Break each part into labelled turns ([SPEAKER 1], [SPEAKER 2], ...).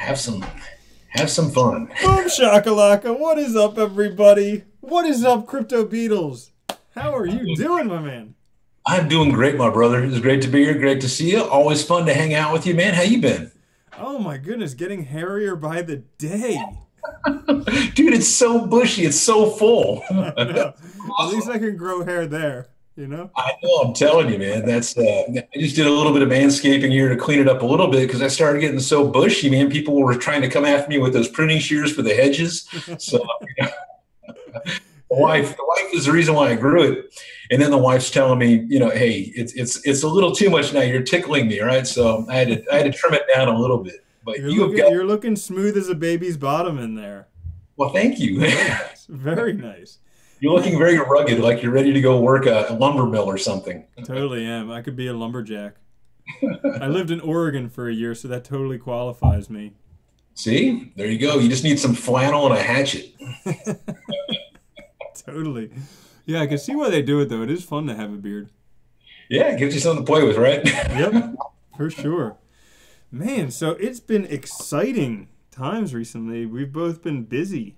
[SPEAKER 1] have some have some fun.
[SPEAKER 2] Boom shakalaka. What is up, everybody? What is up, Crypto Beadles? How are you doing, my man?
[SPEAKER 1] I'm doing great, my brother. It's great to be here. Great to see you. Always fun to hang out with you, man. How you been?
[SPEAKER 2] Oh my goodness, getting hairier by the day.
[SPEAKER 1] Dude, it's so bushy. It's so full.
[SPEAKER 2] I know. At least
[SPEAKER 1] Awesome.
[SPEAKER 2] I can grow hair there, you know?
[SPEAKER 1] I know. I'm telling you, man. I just did a little bit of manscaping here to clean it up a little bit because I started getting so bushy, man. People were trying to come after me with those pruning shears for the hedges. So
[SPEAKER 2] Yeah.
[SPEAKER 1] the wife is the reason why I grew it. And then the wife's telling me, hey, it's a little too much now. You're tickling me, right? So I had to trim it down a little bit. But
[SPEAKER 2] You're
[SPEAKER 1] you have
[SPEAKER 2] looking
[SPEAKER 1] got
[SPEAKER 2] you're looking smooth as a baby's bottom in there.
[SPEAKER 1] well, thank you.
[SPEAKER 2] Very nice. Very nice.
[SPEAKER 1] You're looking
[SPEAKER 2] Man,
[SPEAKER 1] very rugged, like you're ready to go work a lumber mill or something.
[SPEAKER 2] totally am. I could be a lumberjack. I lived in Oregon for a year, so that totally qualifies me.
[SPEAKER 1] See, there you go. You just need some flannel and a hatchet.
[SPEAKER 2] Totally. Yeah, I can see why they do it though. It is fun to have a beard.
[SPEAKER 1] Yeah, it gives you something to play with, right?
[SPEAKER 2] Yep, for sure. Man, so it's been exciting times recently. We've both been busy.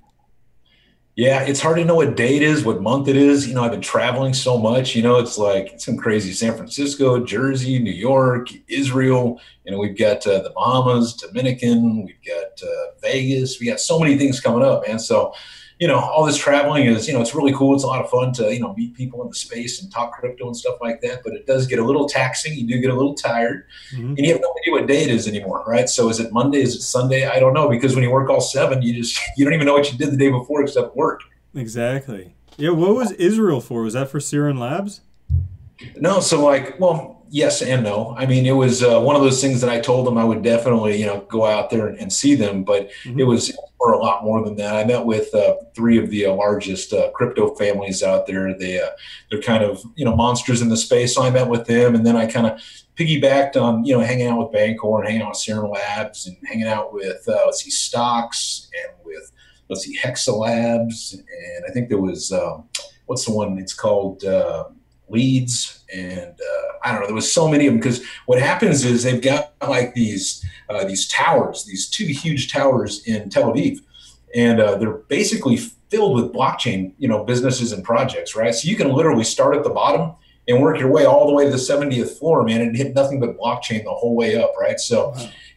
[SPEAKER 1] Yeah, it's hard to know what day it is, what month it is. I've been traveling so much. It's like it's been crazy. San Francisco, Jersey, New York, Israel. We've got the Bahamas, Dominican. We've got Vegas. We got so many things coming up, man. So, all this traveling is, it's really cool. It's a lot of fun to, meet people in the space and talk crypto and stuff like that. But it does get a little taxing. You do get a little tired,
[SPEAKER 2] Hmm.
[SPEAKER 1] and you have no idea what day it is anymore, right? So is it Monday? Is it Sunday? I don't know, because when you work all seven, you don't even know what you did the day before except work.
[SPEAKER 2] Exactly. Yeah, what was Israel for? Was that for Siren Labs?
[SPEAKER 1] No, so like, well, yes and no. I mean, it was one of those things that I told them I would definitely, go out there and see them, but it
[SPEAKER 2] Hmm.
[SPEAKER 1] was for a lot more than that. I met with three of the largest crypto families out there. They're kind of, monsters in the space. So I met with them, and then I kind of piggybacked on, hanging out with Bancor and hanging out with Serum Labs and hanging out with, let's see, Stocks and with, let's see, Hexa Labs. And I think there was, what's the one? It's called Leads, and I don't know. There was so many of them because what happens is they've got like these towers, these two huge towers in Tel Aviv, and they're basically filled with blockchain, businesses and projects, right? So you can literally start at the bottom and work your way all the way to the 70th floor, man, and hit nothing but blockchain the whole way up, right? So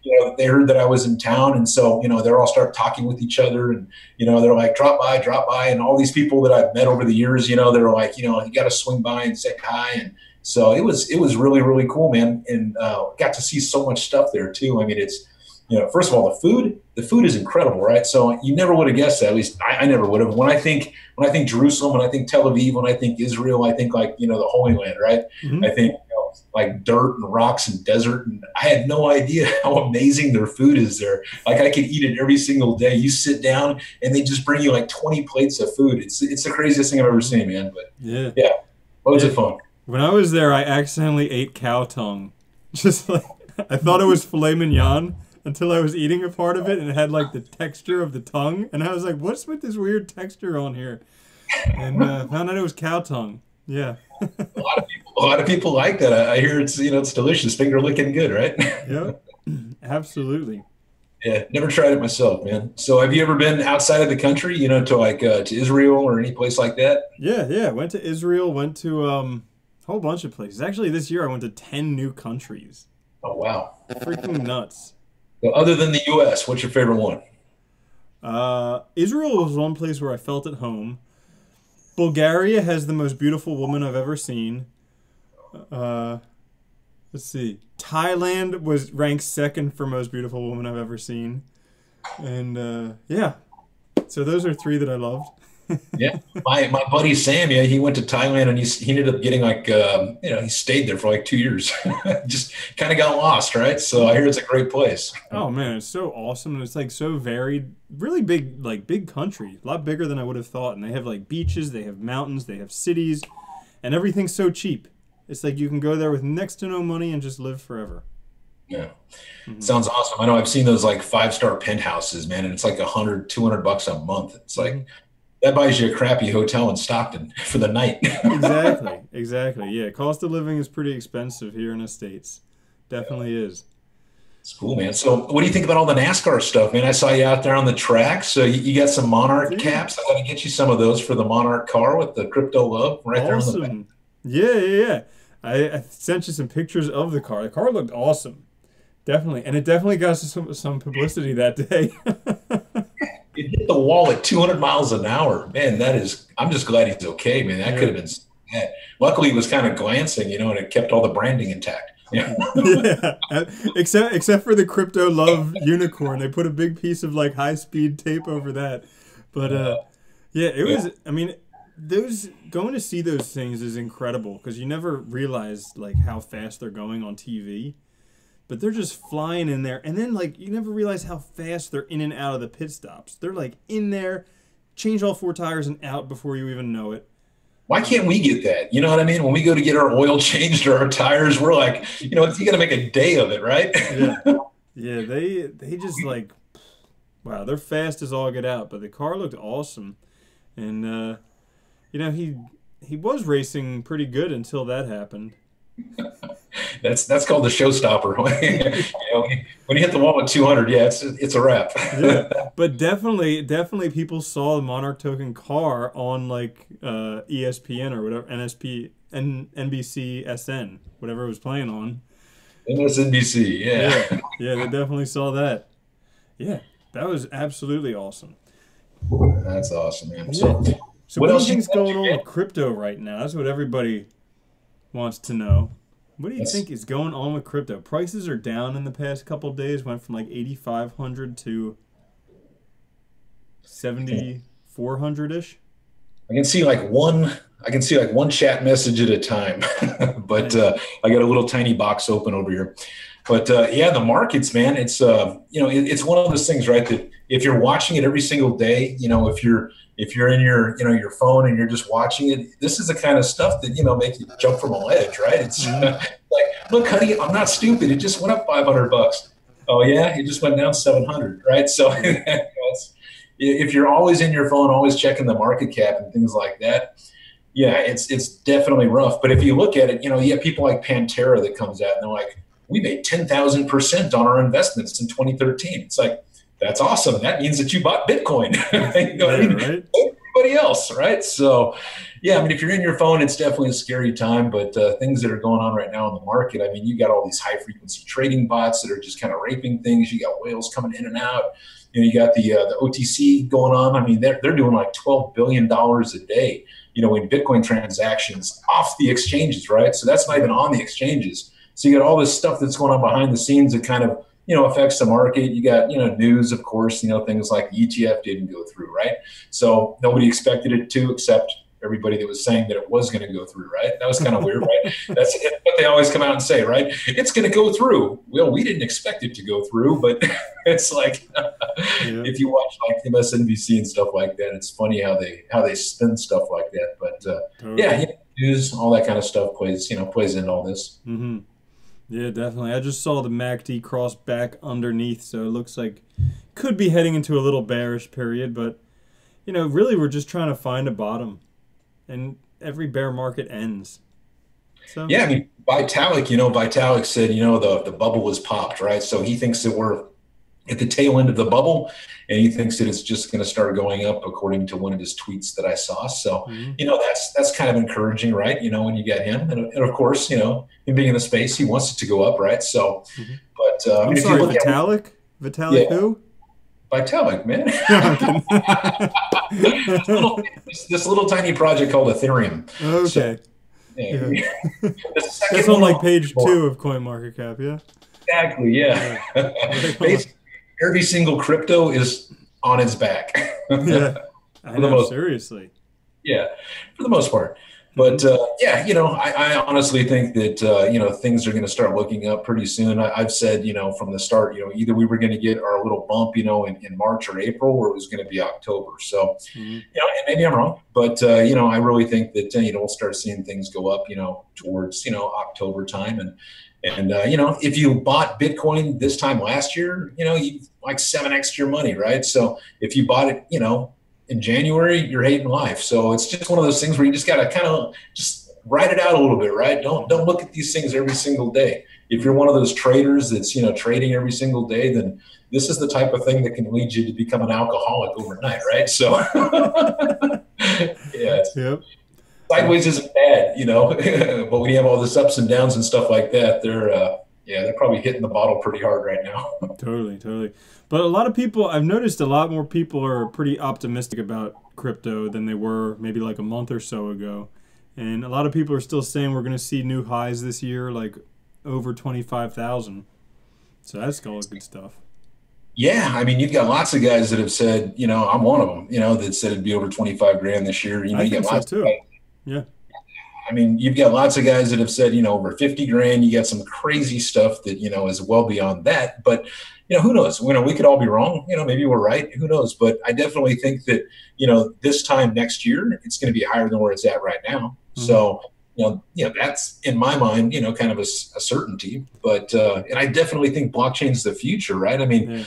[SPEAKER 2] Wow.
[SPEAKER 1] they heard that I was in town. And so, they're all start talking with each other, and, they're like, drop by. And all these people that I've met over the years, they're like, you got to swing by and say hi. And so it was really, really cool, man. And got to see so much stuff there too. I mean, it's, first of all, the food is incredible, right? So you never would have guessed that. At least I never would have. When I think Jerusalem, when I think Tel Aviv, when I think Israel, I think like, the Holy Land, right? I
[SPEAKER 2] Hmm.
[SPEAKER 1] think, like dirt and rocks and desert. And I had no idea how amazing their food is there. Like I could eat it every single day. You sit down and they just bring you like 20 plates of food. It's the craziest thing I've ever seen, man. But
[SPEAKER 2] Yeah.
[SPEAKER 1] yeah, loads
[SPEAKER 2] Yeah.
[SPEAKER 1] of fun.
[SPEAKER 2] When I was there, I accidentally ate cow tongue. Just like I thought it was filet mignon until I was eating a part of it and it had like the texture of the tongue, and I was like, "What's with this weird texture on here?" And found out it was cow tongue. Yeah.
[SPEAKER 1] A lot of people like that. I hear it's delicious, finger licking good, right?
[SPEAKER 2] Yep. Absolutely.
[SPEAKER 1] Yeah, never tried it myself, man. So have you ever been outside of the country, to like to Israel or any place like that?
[SPEAKER 2] Yeah, yeah. Went to Israel, went to a whole bunch of places. Actually, this year I went to 10 new countries.
[SPEAKER 1] Oh wow.
[SPEAKER 2] Freaking nuts.
[SPEAKER 1] Well, other than the US, what's your favorite one?
[SPEAKER 2] Israel was one place where I felt at home. Bulgaria has the most beautiful woman I've ever seen. Uh, let's see. Thailand was ranked second for most beautiful woman I've ever seen. And yeah, so those are three that I loved.
[SPEAKER 1] Yeah, my buddy Sam, yeah, he went to Thailand and he ended up getting like he stayed there for like 2 years, just kind of got lost, right? So I hear it's a great place.
[SPEAKER 2] Oh man, it's so awesome and it's like so varied. Really big, like big country. A lot bigger than I would have thought. And they have like beaches, they have mountains, they have cities, and everything's so cheap. It's like you can go there with next to no money and just live forever.
[SPEAKER 1] Yeah,
[SPEAKER 2] Hmm.
[SPEAKER 1] sounds awesome. I know I've seen those like 5-star penthouses, man, and it's like 100, $200 a month. It's
[SPEAKER 2] Hmm.
[SPEAKER 1] like that buys you a crappy hotel in Stockton for the night.
[SPEAKER 2] Exactly, exactly. Yeah, cost of living is pretty expensive here in the States. Definitely is.
[SPEAKER 1] It's cool, man. So what do you think about all the NASCAR stuff, man? I saw you out there on the track. So you got some Monarch
[SPEAKER 2] Dude,
[SPEAKER 1] caps. I got to get you some of those for the Monarch car with the crypto love right there on the back.
[SPEAKER 2] awesome. Yeah, yeah, yeah. I sent you some pictures of the car. The car looked awesome. Definitely. And it definitely got some publicity that day.
[SPEAKER 1] It hit the wall at 200 miles an hour. Man, that is, I'm just glad he's okay, man. That could
[SPEAKER 2] Yeah.
[SPEAKER 1] have been so bad. Luckily, he was kind of glancing, and it kept all the branding intact. Yeah.
[SPEAKER 2] Yeah. Except for the crypto love unicorn. They put a big piece of like high speed tape over that. But yeah, it
[SPEAKER 1] Yeah.
[SPEAKER 2] was, I mean, those going to see those things is incredible because you never realize like how fast they're going on TV. But they're just flying in there, and then like you never realize how fast they're in and out of the pit stops. They're like in there, change all four tires and out before you even know it.
[SPEAKER 1] Why can't we get that? You know what I mean? When we go to get our oil changed or our tires, we're like, you got to make a day of it, right?
[SPEAKER 2] Yeah, yeah. They just like wow, they're fast as all get out. But the car looked awesome, and he was racing pretty good until that happened.
[SPEAKER 1] That's called the showstopper. When you hit the wall at 200, yeah, it's a wrap.
[SPEAKER 2] Yeah, but definitely people saw the Monarch token car on like ESPN or whatever, NSP and NBC SN, whatever it was playing on.
[SPEAKER 1] MSNBC,
[SPEAKER 2] Yeah,
[SPEAKER 1] yeah.
[SPEAKER 2] yeah, they definitely saw that. Yeah, that was absolutely awesome.
[SPEAKER 1] That's awesome, man.
[SPEAKER 2] Yeah.
[SPEAKER 1] So,
[SPEAKER 2] So
[SPEAKER 1] what
[SPEAKER 2] what do you
[SPEAKER 1] else you
[SPEAKER 2] think's
[SPEAKER 1] got
[SPEAKER 2] going on
[SPEAKER 1] there?
[SPEAKER 2] with crypto right now? That's what everybody wants to know. What do you
[SPEAKER 1] That's
[SPEAKER 2] think is going on with crypto? Prices are down in the past couple of days, went from like 8,500 to 7,400 ish.
[SPEAKER 1] I can see like one. I can see like one chat message at a time, but
[SPEAKER 2] Nice.
[SPEAKER 1] I got a little tiny box open over here. But yeah, the markets, man, it's one of those things, right? That if you're watching it every single day, if you're in your phone and you're just watching it, this is the kind of stuff that make you jump from a ledge, right? It's
[SPEAKER 2] Hmm.
[SPEAKER 1] like, look, honey, I'm not stupid. It just went up $500. Oh yeah, it just went down 700, right? So
[SPEAKER 2] Yeah.
[SPEAKER 1] if you're always in your phone, always checking the market cap and things like that, yeah, it's definitely rough. But if you look at it, you have people like Pantera that comes out and they're like, we made 10,000% on our investments in 2013. It's like, that's awesome. That means that you bought Bitcoin. You know what I
[SPEAKER 2] Yeah,
[SPEAKER 1] mean?
[SPEAKER 2] right?
[SPEAKER 1] Everybody else, right? So, yeah, I mean, if you're in your phone, it's definitely a scary time. But things that are going on right now in the market, I mean, you got all these high frequency trading bots that are just kind of raping things. You got whales coming in and out. You got the OTC going on. I mean, they're doing like $12 billion a day. In Bitcoin transactions off the exchanges, right? So that's not even on the exchanges. So you got all this stuff that's going on behind the scenes that kind of affects the market. You got news, of course. Things like the ETF didn't go through, right? So nobody expected it to, except everybody that was saying that it was going to go through, right? That was kind of weird, right? That's what they always come out and say, right? It's going to go through. Well, we didn't expect it to go through, but it's like
[SPEAKER 2] Yeah,
[SPEAKER 1] if you watch like MSNBC and stuff like that, it's funny how they spin stuff like that. But yeah,
[SPEAKER 2] totally.
[SPEAKER 1] news, all that kind of stuff plays into all this.
[SPEAKER 2] Hmm. Yeah, definitely. I just saw the MACD cross back underneath, so it looks like could be heading into a little bearish period, but really we're just trying to find a bottom, and every bear market ends. So,
[SPEAKER 1] Yeah, I mean, Vitalik said, the bubble was popped, right? So he thinks that we're at the tail end of the bubble, and he thinks that it's just going to start going up, according to one of his tweets that I saw. So,
[SPEAKER 2] mhm.
[SPEAKER 1] that's kind of encouraging, right? When you get him, and of course, him being in the space, he wants it to go up, right? So,
[SPEAKER 2] Mhm.
[SPEAKER 1] but I
[SPEAKER 2] I'm
[SPEAKER 1] mean, if you
[SPEAKER 2] sorry,
[SPEAKER 1] look at
[SPEAKER 2] Vitalik? Vitalik
[SPEAKER 1] yeah,
[SPEAKER 2] who?
[SPEAKER 1] Vitalik, man,
[SPEAKER 2] I'm kidding.
[SPEAKER 1] this little tiny project called Ethereum. So,
[SPEAKER 2] Okay. Yeah.
[SPEAKER 1] yeah, the
[SPEAKER 2] That's
[SPEAKER 1] second
[SPEAKER 2] on
[SPEAKER 1] one
[SPEAKER 2] like
[SPEAKER 1] on
[SPEAKER 2] page 2 of CoinMarketCap, yeah?
[SPEAKER 1] exactly, yeah.
[SPEAKER 2] Yeah. Right on.
[SPEAKER 1] Basically, every single crypto is on its back
[SPEAKER 2] Yeah.
[SPEAKER 1] for
[SPEAKER 2] I
[SPEAKER 1] the
[SPEAKER 2] know,
[SPEAKER 1] most,
[SPEAKER 2] seriously.
[SPEAKER 1] yeah, for the most part.
[SPEAKER 2] Hmm.
[SPEAKER 1] But yeah, I honestly think that things are going to start looking up pretty soon. I've said from the start, either we were going to get our little bump, in March or April, or it was going to be October. So
[SPEAKER 2] Hmm.
[SPEAKER 1] and maybe I'm wrong, but I really think that we'll start seeing things go up, towards October time, and if you bought Bitcoin this time last year, you like 7x your money, right? So if you bought it, in January, you're hating life. So it's just one of those things where you just got to kind of just write it out a little bit, right? Don't look at these things every single day. if you're one of those traders that's, trading every single day, then this is the type of thing that can lead you to become an alcoholic overnight, right? So, yeah,
[SPEAKER 2] Yep.
[SPEAKER 1] sideways isn't bad, but when you have all this ups and downs and stuff like that, they're probably hitting the bottle pretty hard right now.
[SPEAKER 2] Totally, totally. But a lot of people, I've noticed a lot more people are pretty optimistic about crypto than they were maybe like a month or so ago. And a lot of people are still saying we're going to see new highs this year, like over 25,000. So that's all good stuff.
[SPEAKER 1] Yeah, I mean, you've got lots of guys that have said, I'm one of them, that said it'd be over 25 grand this year.
[SPEAKER 2] I
[SPEAKER 1] you
[SPEAKER 2] think
[SPEAKER 1] got
[SPEAKER 2] so
[SPEAKER 1] lots
[SPEAKER 2] too.
[SPEAKER 1] of guys.
[SPEAKER 2] Yeah.
[SPEAKER 1] I mean, you've got lots of guys that have said, over 50 grand. You got some crazy stuff that, is well beyond that. But, who knows? We could all be wrong. Maybe we're right. Who knows? But I definitely think that, this time next year, it's going to be higher than where it's at right now. Mm-hmm. So, that's in my mind, kind of a certainty. But, and I definitely think blockchain's the future, right? I mean,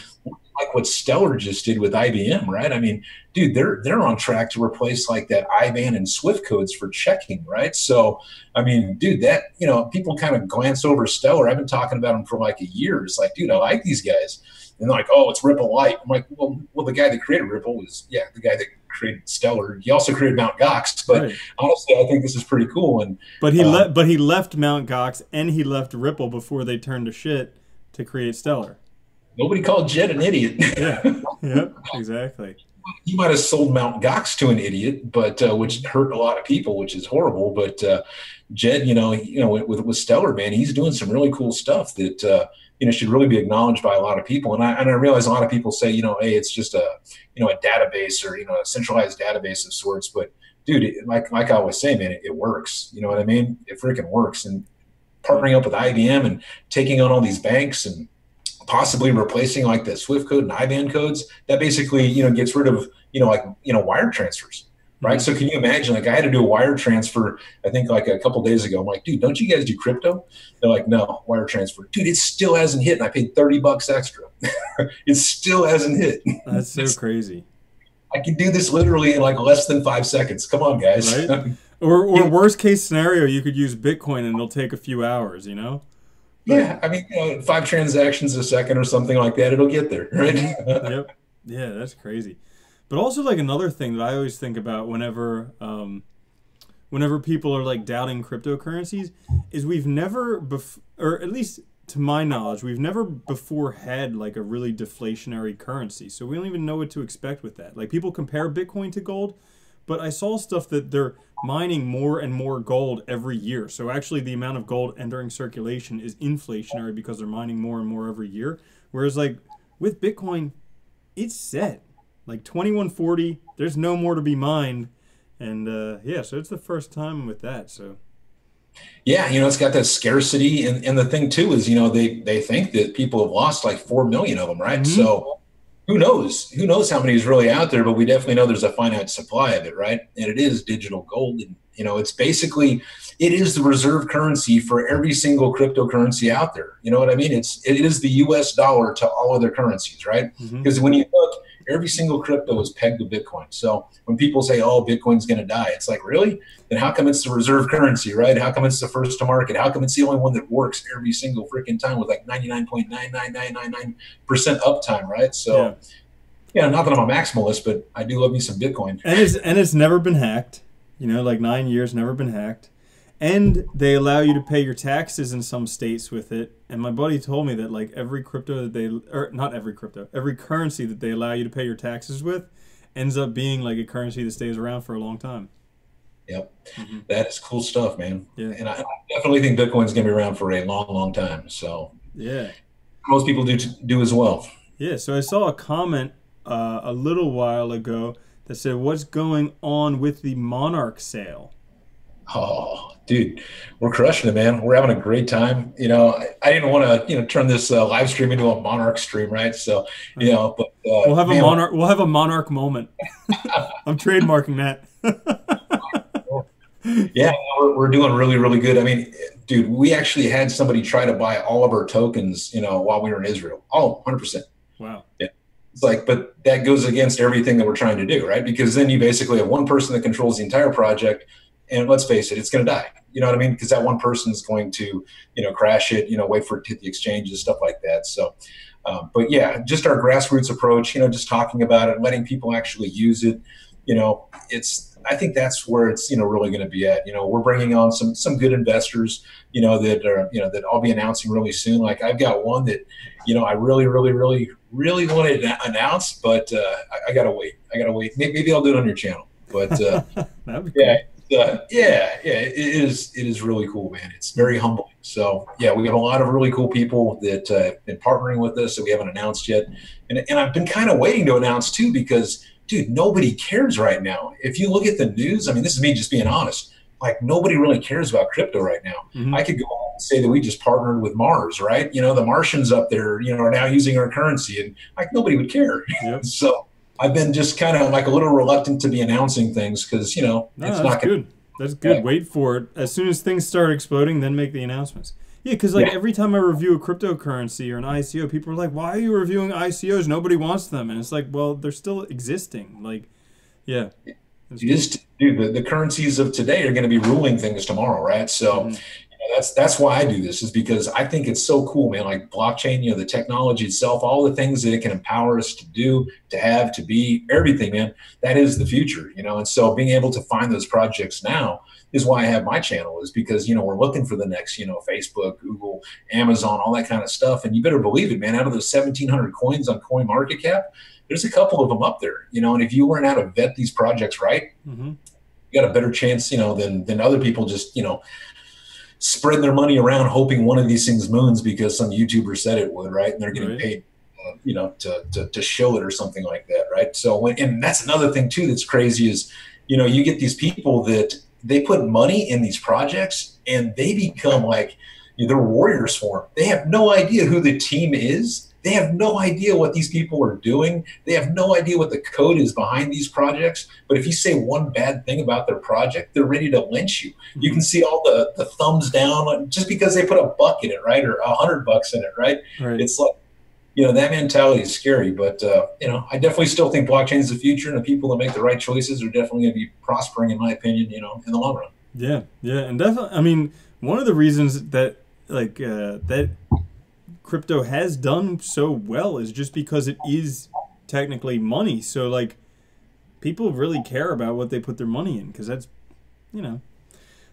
[SPEAKER 1] like what Stellar just did with IBM, right? I mean, dude, they're on track to replace like that IBAN and SWIFT codes for checking, right? So, I mean, dude, that, people kind of glance over Stellar. I've been talking about them for like a year. It's like, dude, I like these guys. And they're like, oh, it's Ripple Lite. I'm like, well, the guy that created Ripple was, the guy that created Stellar. He also created Mt. Gox. But right. Honestly, I think this is pretty cool. And
[SPEAKER 2] but he left Mt. Gox and he left Ripple before they turned to shit to create Stellar.
[SPEAKER 1] Nobody called Jed an idiot.
[SPEAKER 2] Yeah. Yep. Exactly.
[SPEAKER 1] He might have sold Mt. Gox to an idiot, but which hurt a lot of people, which is horrible. But Jed, with Stellar, man, he's doing some really cool stuff that should really be acknowledged by a lot of people. And I realize a lot of people say, hey, it's just a database or a centralized database of sorts. But dude, like I always say, man, it works. You know what I mean? It freaking works. And partnering up with IBM and taking on all these banks and possibly replacing like the SWIFT code and IBAN codes, that basically, gets rid of, wire transfers, right? Mm-hmm. So can you imagine, like I had to do a wire transfer, I think like a couple of days ago. I'm like, dude, don't you guys do crypto? They're like, no, wire transfer. Dude, it still hasn't hit. And I paid $30 extra. It still hasn't hit.
[SPEAKER 2] That's so crazy.
[SPEAKER 1] I can do this literally in like less than 5 seconds. Come on, guys.
[SPEAKER 2] Right? Or worst case scenario, you could use Bitcoin and it'll take a few hours,
[SPEAKER 1] Yeah, I mean, 5 transactions a second or something like that, it'll get there, right?
[SPEAKER 2] Yep. Yeah, that's crazy. But also, like another thing that I always think about whenever people are like doubting cryptocurrencies is we've never, or at least to my knowledge, we've never before had like a really deflationary currency. So we don't even know what to expect with that. Like people compare Bitcoin to gold, but I saw stuff that they're mining more and more gold every year. So actually the amount of gold entering circulation is inflationary because they're mining more and more every year. Whereas like with Bitcoin, it's set. Like 2140, there's no more to be mined. And so it's the first time with that. So
[SPEAKER 1] yeah, it's got that scarcity. And the thing too is, they think that people have lost like 4 million of them, right? Mm-hmm. So who knows? Who knows how many is really out there, but we definitely know there's a finite supply of it, right? And it is digital gold. And, it's basically, it is the reserve currency for every single cryptocurrency out there. You know what I mean? It is the US dollar to all other currencies, right? Because when you look, every single crypto is pegged to Bitcoin. So when people say, oh, Bitcoin's going to die, it's like, really? Then how come it's the reserve currency, right? How come it's the first to market? How come it's the only one that works every single freaking time with like 99.99999% uptime, right? So, yeah, not that I'm a maximalist, but I do love me some Bitcoin.
[SPEAKER 2] And it's never been hacked. Like 9 years, never been hacked. And they allow you to pay your taxes in some states with it. And my buddy told me that like every currency that they allow you to pay your taxes with ends up being like a currency that stays around for a long time.
[SPEAKER 1] Yep. Mm-hmm. That is cool stuff, man.
[SPEAKER 2] Yeah.
[SPEAKER 1] And I definitely think Bitcoin's going to be around for a long, long time. So
[SPEAKER 2] yeah,
[SPEAKER 1] most people do as well.
[SPEAKER 2] Yeah. So I saw a comment a little while ago that said, what's going on with the Monarch sale?
[SPEAKER 1] Oh, dude, we're crushing it, man. We're having a great time. I didn't want to, turn this live stream into a Monarch stream, right? So, but
[SPEAKER 2] we'll have a Monarch moment. I'm trademarking that.
[SPEAKER 1] Yeah, we're doing really, really good. I mean, dude, we actually had somebody try to buy all of our tokens, while we were in Israel. Oh, 100%.
[SPEAKER 2] Wow.
[SPEAKER 1] Yeah. It's like, but that goes against everything that we're trying to do, right? Because then you basically have one person that controls the entire project. and let's face it, it's going to die. You know what I mean? Because that one person is going to, crash it, wait for it to hit the exchanges, stuff like that. So, but yeah, just our grassroots approach, just talking about it, letting people actually use it. I think that's where it's, really going to be at. We're bringing on some good investors, that are, that I'll be announcing really soon. Like I've got one that, I really, really, really, really wanted to announce, but I gotta wait. Maybe I'll do it on your channel. But
[SPEAKER 2] That'd be cool.
[SPEAKER 1] yeah, it is really cool, man. It's very humbling. So yeah, we have a lot of really cool people that have been partnering with us that we haven't announced yet, and I've been kind of waiting to announce too because, dude, nobody cares right now. If you look at the news, I mean, this is me just being honest. Like nobody really cares about crypto right now.
[SPEAKER 2] Mm-hmm.
[SPEAKER 1] I could go on and say that we just partnered with Mars, right? The Martians up there, are now using our currency, and like nobody would care.
[SPEAKER 2] Yep.
[SPEAKER 1] So I've been just kind of like a little reluctant to be announcing things because,
[SPEAKER 2] no,
[SPEAKER 1] it's
[SPEAKER 2] that's
[SPEAKER 1] not
[SPEAKER 2] good. That's good.
[SPEAKER 1] Yeah.
[SPEAKER 2] Wait for it. As soon as things start exploding, then make the announcements. Yeah, because like every time I review a cryptocurrency or an ICO, people are like, why are you reviewing ICOs? Nobody wants them. And it's like, well, they're still existing. Like, yeah.
[SPEAKER 1] Dude, the currencies of today are going to be ruling things tomorrow, right? So that's why I do this, is because I think it's so cool, man. Like blockchain, the technology itself, all the things that it can empower us to do, to have, to be, everything, man. That is the future, And so being able to find those projects now is why I have my channel, is because, we're looking for the next, Facebook, Google, Amazon, all that kind of stuff. And you better believe it, man. Out of those 1,700 coins on CoinMarketCap, there's a couple of them up there, and if you learn how to vet these projects right, you got a better chance, than other people just, spread their money around hoping one of these things moons because some YouTuber said it would, right? And they're getting paid, to show it or something like that, right? So, and that's another thing too that's crazy is, you get these people that they put money in these projects and they become like, they're warriors for them. They have no idea who the team is. They have no idea what these people are doing. They have no idea what the code is behind these projects. But if you say one bad thing about their project, they're ready to lynch you. You can see all the thumbs down just because they put $1 in it, right? Or $100 in it, right? It's like, that mentality is scary. But, I definitely still think blockchain is the future, and the people that make the right choices are definitely going to be prospering, in my opinion, in the long run.
[SPEAKER 2] Yeah. And definitely, I mean, one of the reasons that, that crypto has done so well is just because it is technically money. So like people really care about what they put their money in, because that's,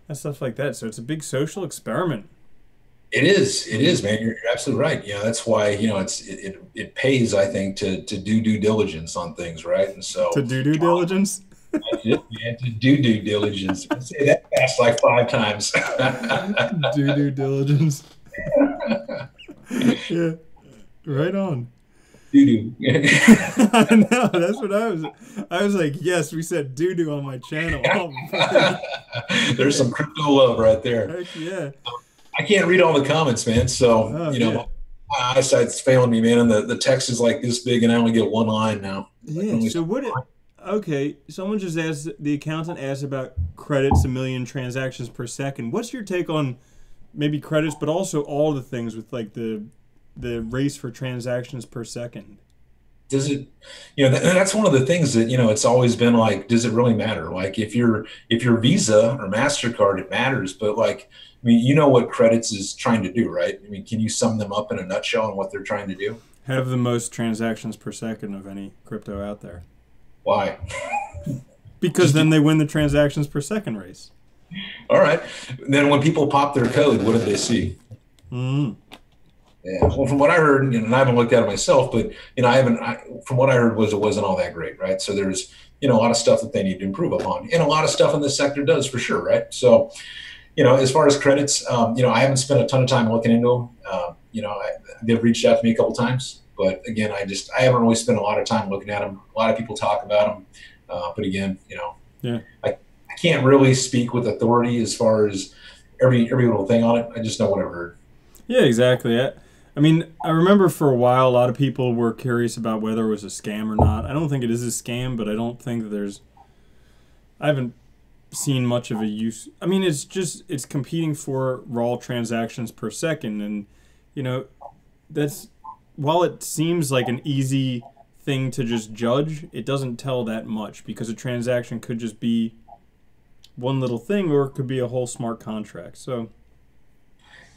[SPEAKER 2] that's stuff like that. So it's a big social experiment.
[SPEAKER 1] It is, man. You're absolutely right. That's why, it pays, I think, to do due diligence on things, right? And so
[SPEAKER 2] to do due diligence.
[SPEAKER 1] To do due diligence. Say that fast like 5 times.
[SPEAKER 2] Do due diligence. Yeah, right on.
[SPEAKER 1] Doo-doo.
[SPEAKER 2] I know, that's what I was like, yes, we said doo-doo on my channel. Oh,
[SPEAKER 1] there's some crypto love right there.
[SPEAKER 2] Heck yeah.
[SPEAKER 1] I can't read all the comments, man. So, my eyesight's failing me, man. And the text is like this big and I only get one line now.
[SPEAKER 2] Yeah, so okay, someone just asked, the accountant asked about credits, 1 million transactions per second. What's your take on maybe credits, but also all the things with like the race for transactions per second?
[SPEAKER 1] Does it, that's one of the things that, it's always been like, does it really matter? Like if you're Visa or MasterCard, it matters. But like, I mean, what credits is trying to do, right? I mean, can you sum them up in a nutshell on what they're trying to do?
[SPEAKER 2] Have the most transactions per second of any crypto out there.
[SPEAKER 1] Why?
[SPEAKER 2] Because then they win the transactions per second race.
[SPEAKER 1] All right. Then when people pop their code, what did they see?
[SPEAKER 2] Mm.
[SPEAKER 1] Yeah. Well, from what I heard, and I haven't looked at it myself, but from what I heard it wasn't all that great, right? So there's a lot of stuff that they need to improve upon, and a lot of stuff in this sector does for sure, right? So, as far as credits, I haven't spent a ton of time looking into them. They've reached out to me a couple times, but again, I haven't really spent a lot of time looking at them. A lot of people talk about them, but again, I can't really speak with authority as far as every little thing on it. I just know what I've heard. Yeah,
[SPEAKER 2] exactly. I mean, I remember for a while a lot of people were curious about whether it was a scam or not. I don't think it is a scam, but I don't think that I haven't seen much of a use. I mean, it's competing for raw transactions per second, and that's, while it seems like an easy thing to just judge, it doesn't tell that much, because a transaction could just be one little thing, or it could be a whole smart contract. So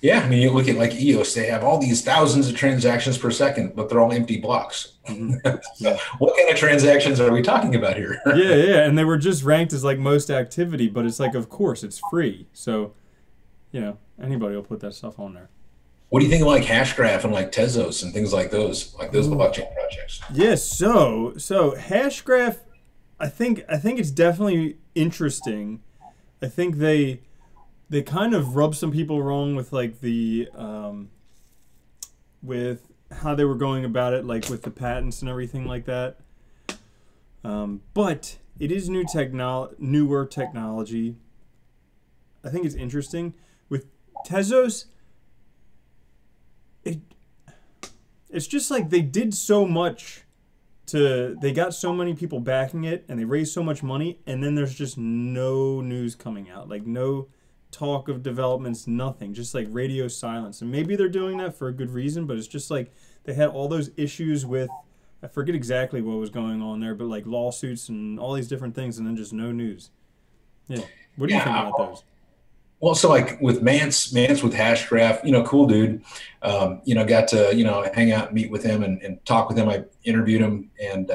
[SPEAKER 1] Yeah, I mean, you look at like EOS, they have all these thousands of transactions per second, but they're all empty blocks.
[SPEAKER 2] mhm.
[SPEAKER 1] So
[SPEAKER 2] Yeah.
[SPEAKER 1] what kind of transactions are we talking about here?
[SPEAKER 2] Yeah, yeah, and they were just ranked as like most activity, but it's like, of course, it's free. So, anybody will put that stuff on there.
[SPEAKER 1] What do you think of like Hashgraph and like Tezos and things like those
[SPEAKER 2] Ooh.
[SPEAKER 1] blockchain projects?
[SPEAKER 2] Yeah, so Hashgraph, I think it's definitely interesting. I think they kind of rubbed some people wrong with like the with how they were going about it, like with the patents and everything like that. But it is newer technology. I think it's interesting with Tezos. It's just like they did so much they got so many people backing it, and they raised so much money, and then there's just no news coming out, like no talk of developments, nothing, just like radio silence. And maybe they're doing that for a good reason, but it's just like they had all those issues with, I forget exactly what was going on there, but like lawsuits and all these different things, and then just no news. Yeah. What do you think about those?
[SPEAKER 1] Well, so like with Mance with Hashgraph, cool dude. Got to, hang out and meet with him and talk with him. I interviewed him, and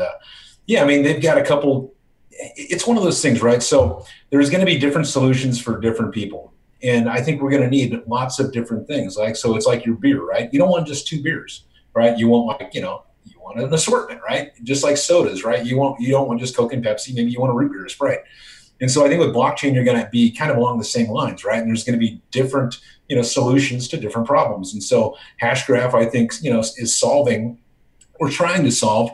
[SPEAKER 1] yeah, I mean, they've got a couple. It's one of those things, right? So there's going to be different solutions for different people. And I think we're going to need lots of different things. Like, so it's like your beer, right? You don't want just two beers, right? You want like, you want an assortment, right? Just like sodas, right? You don't want just Coke and Pepsi. Maybe you want a root beer or Sprite. And so I think with blockchain, you're going to be kind of along the same lines, right? And there's going to be different, solutions to different problems. And so Hashgraph, I think, is solving or trying to solve,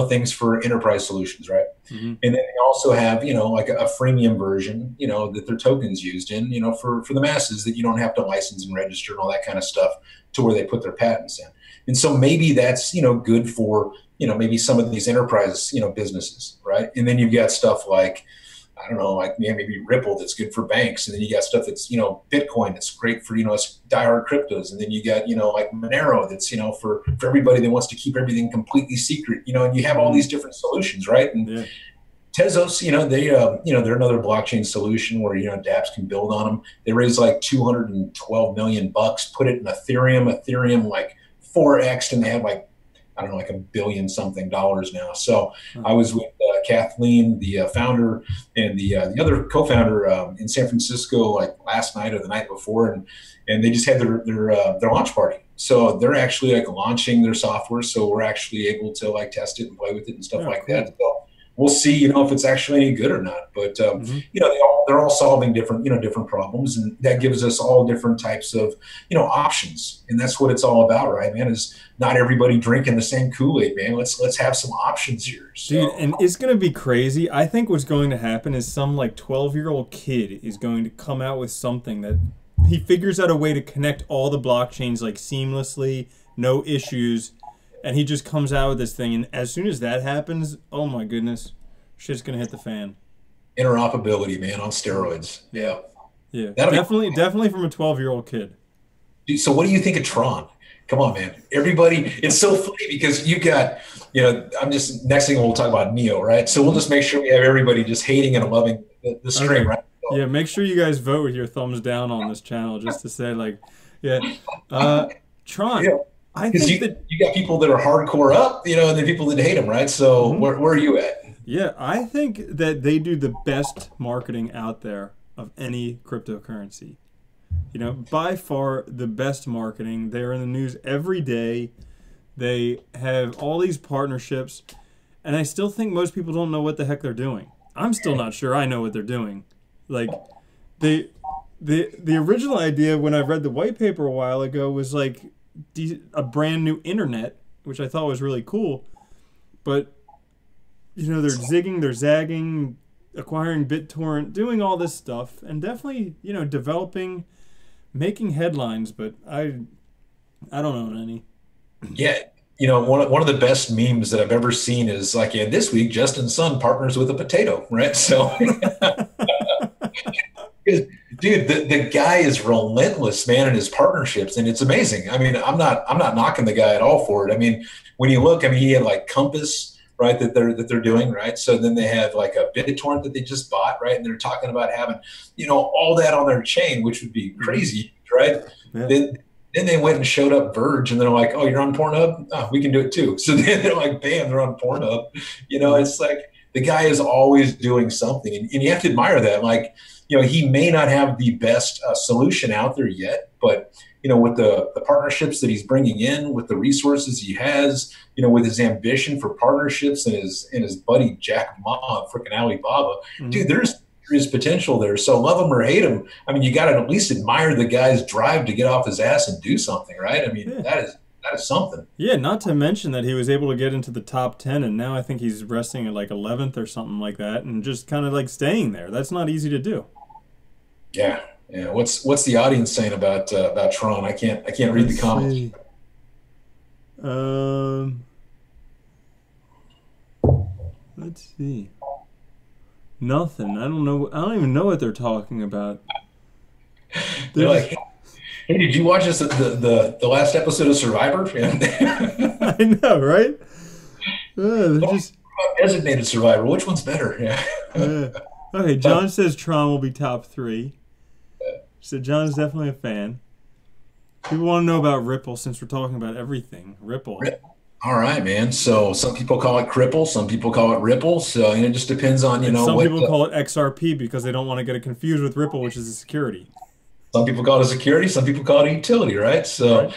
[SPEAKER 1] things for enterprise solutions, right?
[SPEAKER 2] Mm-hmm.
[SPEAKER 1] And then they also have, like a freemium version, that their tokens used in, for the masses, that you don't have to license and register and all that kind of stuff, to where they put their patents in. And so maybe that's, good for, maybe some of these enterprise, businesses, right? And then you've got stuff like, I don't know, like maybe Ripple that's good for banks. And then you got stuff that's, Bitcoin that's great for, us diehard cryptos. And then you got, like Monero that's, for everybody that wants to keep everything completely secret, and you have all these different solutions, right? And yeah. Tezos, they're another blockchain solution where, dApps can build on them. They raised like $212 million, put it in Ethereum like 4X, and they have like, I don't know, like $1 billion something now. So I was with Kathleen, the founder, and the other co-founder in San Francisco, like last night or the night before, and they just had their launch party. So they're actually like launching their software. So we're actually able to like test it and play with it and stuff like that. So we'll see, if it's actually any good or not. But they're all solving different, different problems, and that gives us all different types of, options. And that's what it's all about, right, man? Is not everybody drinking the same Kool-Aid, man. Let's have some options here. So.
[SPEAKER 2] Dude, and it's gonna be crazy. I think what's going to happen is some like 12-year-old kid is going to come out with something that he figures out a way to connect all the blockchains like seamlessly, no issues. And he just comes out with this thing, and as soon as that happens, oh my goodness, shit's gonna hit the fan.
[SPEAKER 1] Interoperability, man, on steroids. Yeah.
[SPEAKER 2] Yeah. Definitely from a 12-year-old kid.
[SPEAKER 1] Dude, so what do you think of Tron? Come on, man. Everybody, it's so funny because you got, next thing we'll talk about Neo, right? So we'll just make sure we have everybody just hating and loving the stream, okay. Right? So,
[SPEAKER 2] yeah, make sure you guys vote with your thumbs down on this channel, just to say like, yeah. Tron.
[SPEAKER 1] Yeah. I think you got people that are hardcore up, and then people that hate them, right? So where are you at?
[SPEAKER 2] Yeah, I think that they do the best marketing out there of any cryptocurrency. By far the best marketing. They're in the news every day. They have all these partnerships, and I still think most people don't know what the heck they're doing. I'm still not sure I know what they're doing. Like, the original idea when I read the white paper a while ago was like a brand new internet, which I thought was really cool. But, they're zigging, they're zagging, acquiring BitTorrent, doing all this stuff, and definitely, developing, making headlines, but I don't own any.
[SPEAKER 1] Yeah. One of the best memes that I've ever seen is like, this week, Justin's son partners with a potato, right? So, dude, the guy is relentless, man, in his partnerships, and it's amazing. I mean, I'm not knocking the guy at all for it. I mean, when you look, he had like Compass, right, that they're doing, right? So then they have like a BitTorrent that they just bought, right? And they're talking about having, all that on their chain, which would be crazy, right?
[SPEAKER 2] Yeah.
[SPEAKER 1] Then they went and showed up Verge, and they're like, "Oh, you're on Pornhub? Oh, we can do it too." So then they're like, "Bam, they're on Pornhub." It's like the guy is always doing something, and you have to admire that. Like, he may not have the best solution out there yet, but with the partnerships that he's bringing in, with the resources he has, with his ambition for partnerships and his buddy Jack Ma, freaking Alibaba, dude, there's potential there. So love him or hate him, I mean, you got to at least admire the guy's drive to get off his ass and do something, right? I mean, that is something.
[SPEAKER 2] Yeah, not to mention that he was able to get into the top 10, and now I think he's resting at like 11th or something like that, and just kind of like staying there. That's not easy to do.
[SPEAKER 1] Yeah. What's the audience saying about Tron? I can't read the comments.
[SPEAKER 2] Let's see. Nothing. I don't know. I don't even know what they're talking about.
[SPEAKER 1] They're like, "Hey, did you watch the last episode of Survivor?"
[SPEAKER 2] I know, right? They're just
[SPEAKER 1] designated Survivor. Which one's better? Yeah.
[SPEAKER 2] Okay, John says Tron will be top 3. So John's definitely a fan. People want to know about Ripple since we're talking about everything. Ripple.
[SPEAKER 1] All right, man. So some people call it Cripple, some people call it Ripple. So it just depends on
[SPEAKER 2] some people call it XRP because they don't want to get it confused with Ripple, which is a security.
[SPEAKER 1] Some people call it a security, some people call it a utility, right? So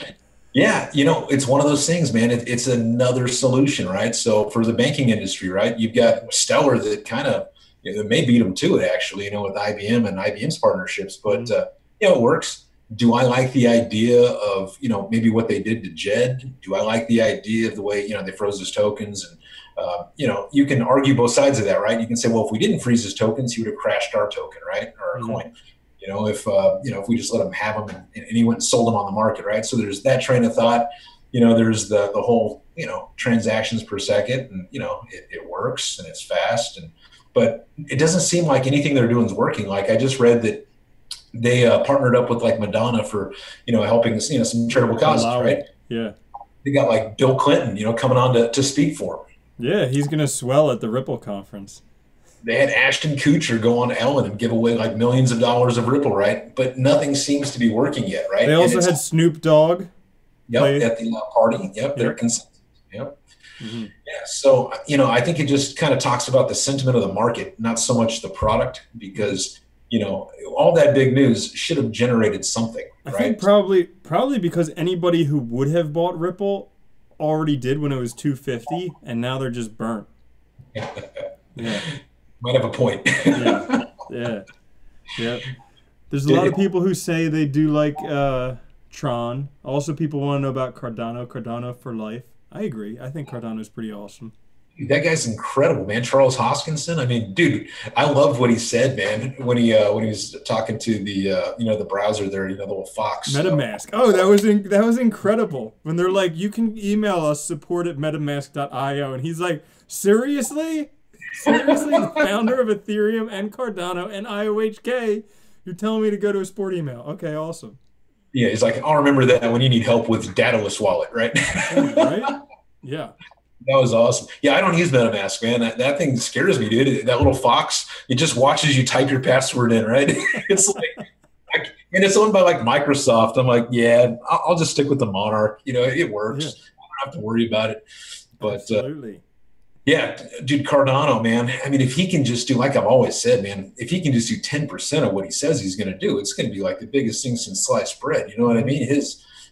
[SPEAKER 1] yeah, it's one of those things, man. It's another solution, right? So for the banking industry, right, you've got Stellar that kind of it may beat them to it, actually, with IBM and IBM's partnerships, but it works. Do I like the idea of, maybe what they did to Jed? Do I like the idea of the way, they froze his tokens? And, you can argue both sides of that, right? You can say, well, if we didn't freeze his tokens, he would have crashed our token, right? Or our coin. If we just let him have them and he went and sold them on the market, right? So there's that train of thought. There's the whole, transactions per second, and, it works and it's fast. But it doesn't seem like anything they're doing is working. Like I just read that they partnered up with like Madonna for, helping, some charitable causes, right?
[SPEAKER 2] Yeah.
[SPEAKER 1] They got like Bill Clinton, coming on to speak for them.
[SPEAKER 2] Yeah, he's going to swell at the Ripple conference.
[SPEAKER 1] They had Ashton Kutcher go on Ellen and give away like millions of dollars of Ripple, right? But nothing seems to be working yet, right?
[SPEAKER 2] They also had Snoop Dogg.
[SPEAKER 1] Yep, at the party. Yep, they're consensus. Yep. Yeah, so, I think it just kind of talks about the sentiment of the market, not so much the product, because all that big news should have generated something, right? I think
[SPEAKER 2] probably because anybody who would have bought Ripple already did when it was 250, and now they're just burnt.
[SPEAKER 1] Yeah. Might have a point.
[SPEAKER 2] Yeah. There's a lot of people who say they do like Tron. Also, people want to know about Cardano. Cardano for life. I agree. I think Cardano's pretty awesome.
[SPEAKER 1] Dude, that guy's incredible, man. Charles Hoskinson. I mean, dude, I loved what he said, man, when he was talking to the the browser there, the little Fox.
[SPEAKER 2] MetaMask. Oh, that was incredible. When they're like, you can email us support@metamask.io, and he's like, seriously, the founder of Ethereum and Cardano and IOHK, you're telling me to go to a support email? Okay, awesome.
[SPEAKER 1] Yeah, he's like, I'll remember that when you need help with dataless wallet, right?
[SPEAKER 2] Right? Yeah.
[SPEAKER 1] That was awesome. Yeah, I don't use MetaMask, man. That thing scares me, dude. That little fox, it just watches you type your password in, right? It's like, and it's owned by like Microsoft. I'm like, yeah, I'll just stick with the Monarch. It works. Yeah. I don't have to worry about it. But
[SPEAKER 2] absolutely.
[SPEAKER 1] Yeah, dude, Cardano, man. I mean, if he can just do, like I've always said, man, if he can just do 10% of what he says he's going to do, it's going to be like the biggest thing since sliced bread. You know what I mean?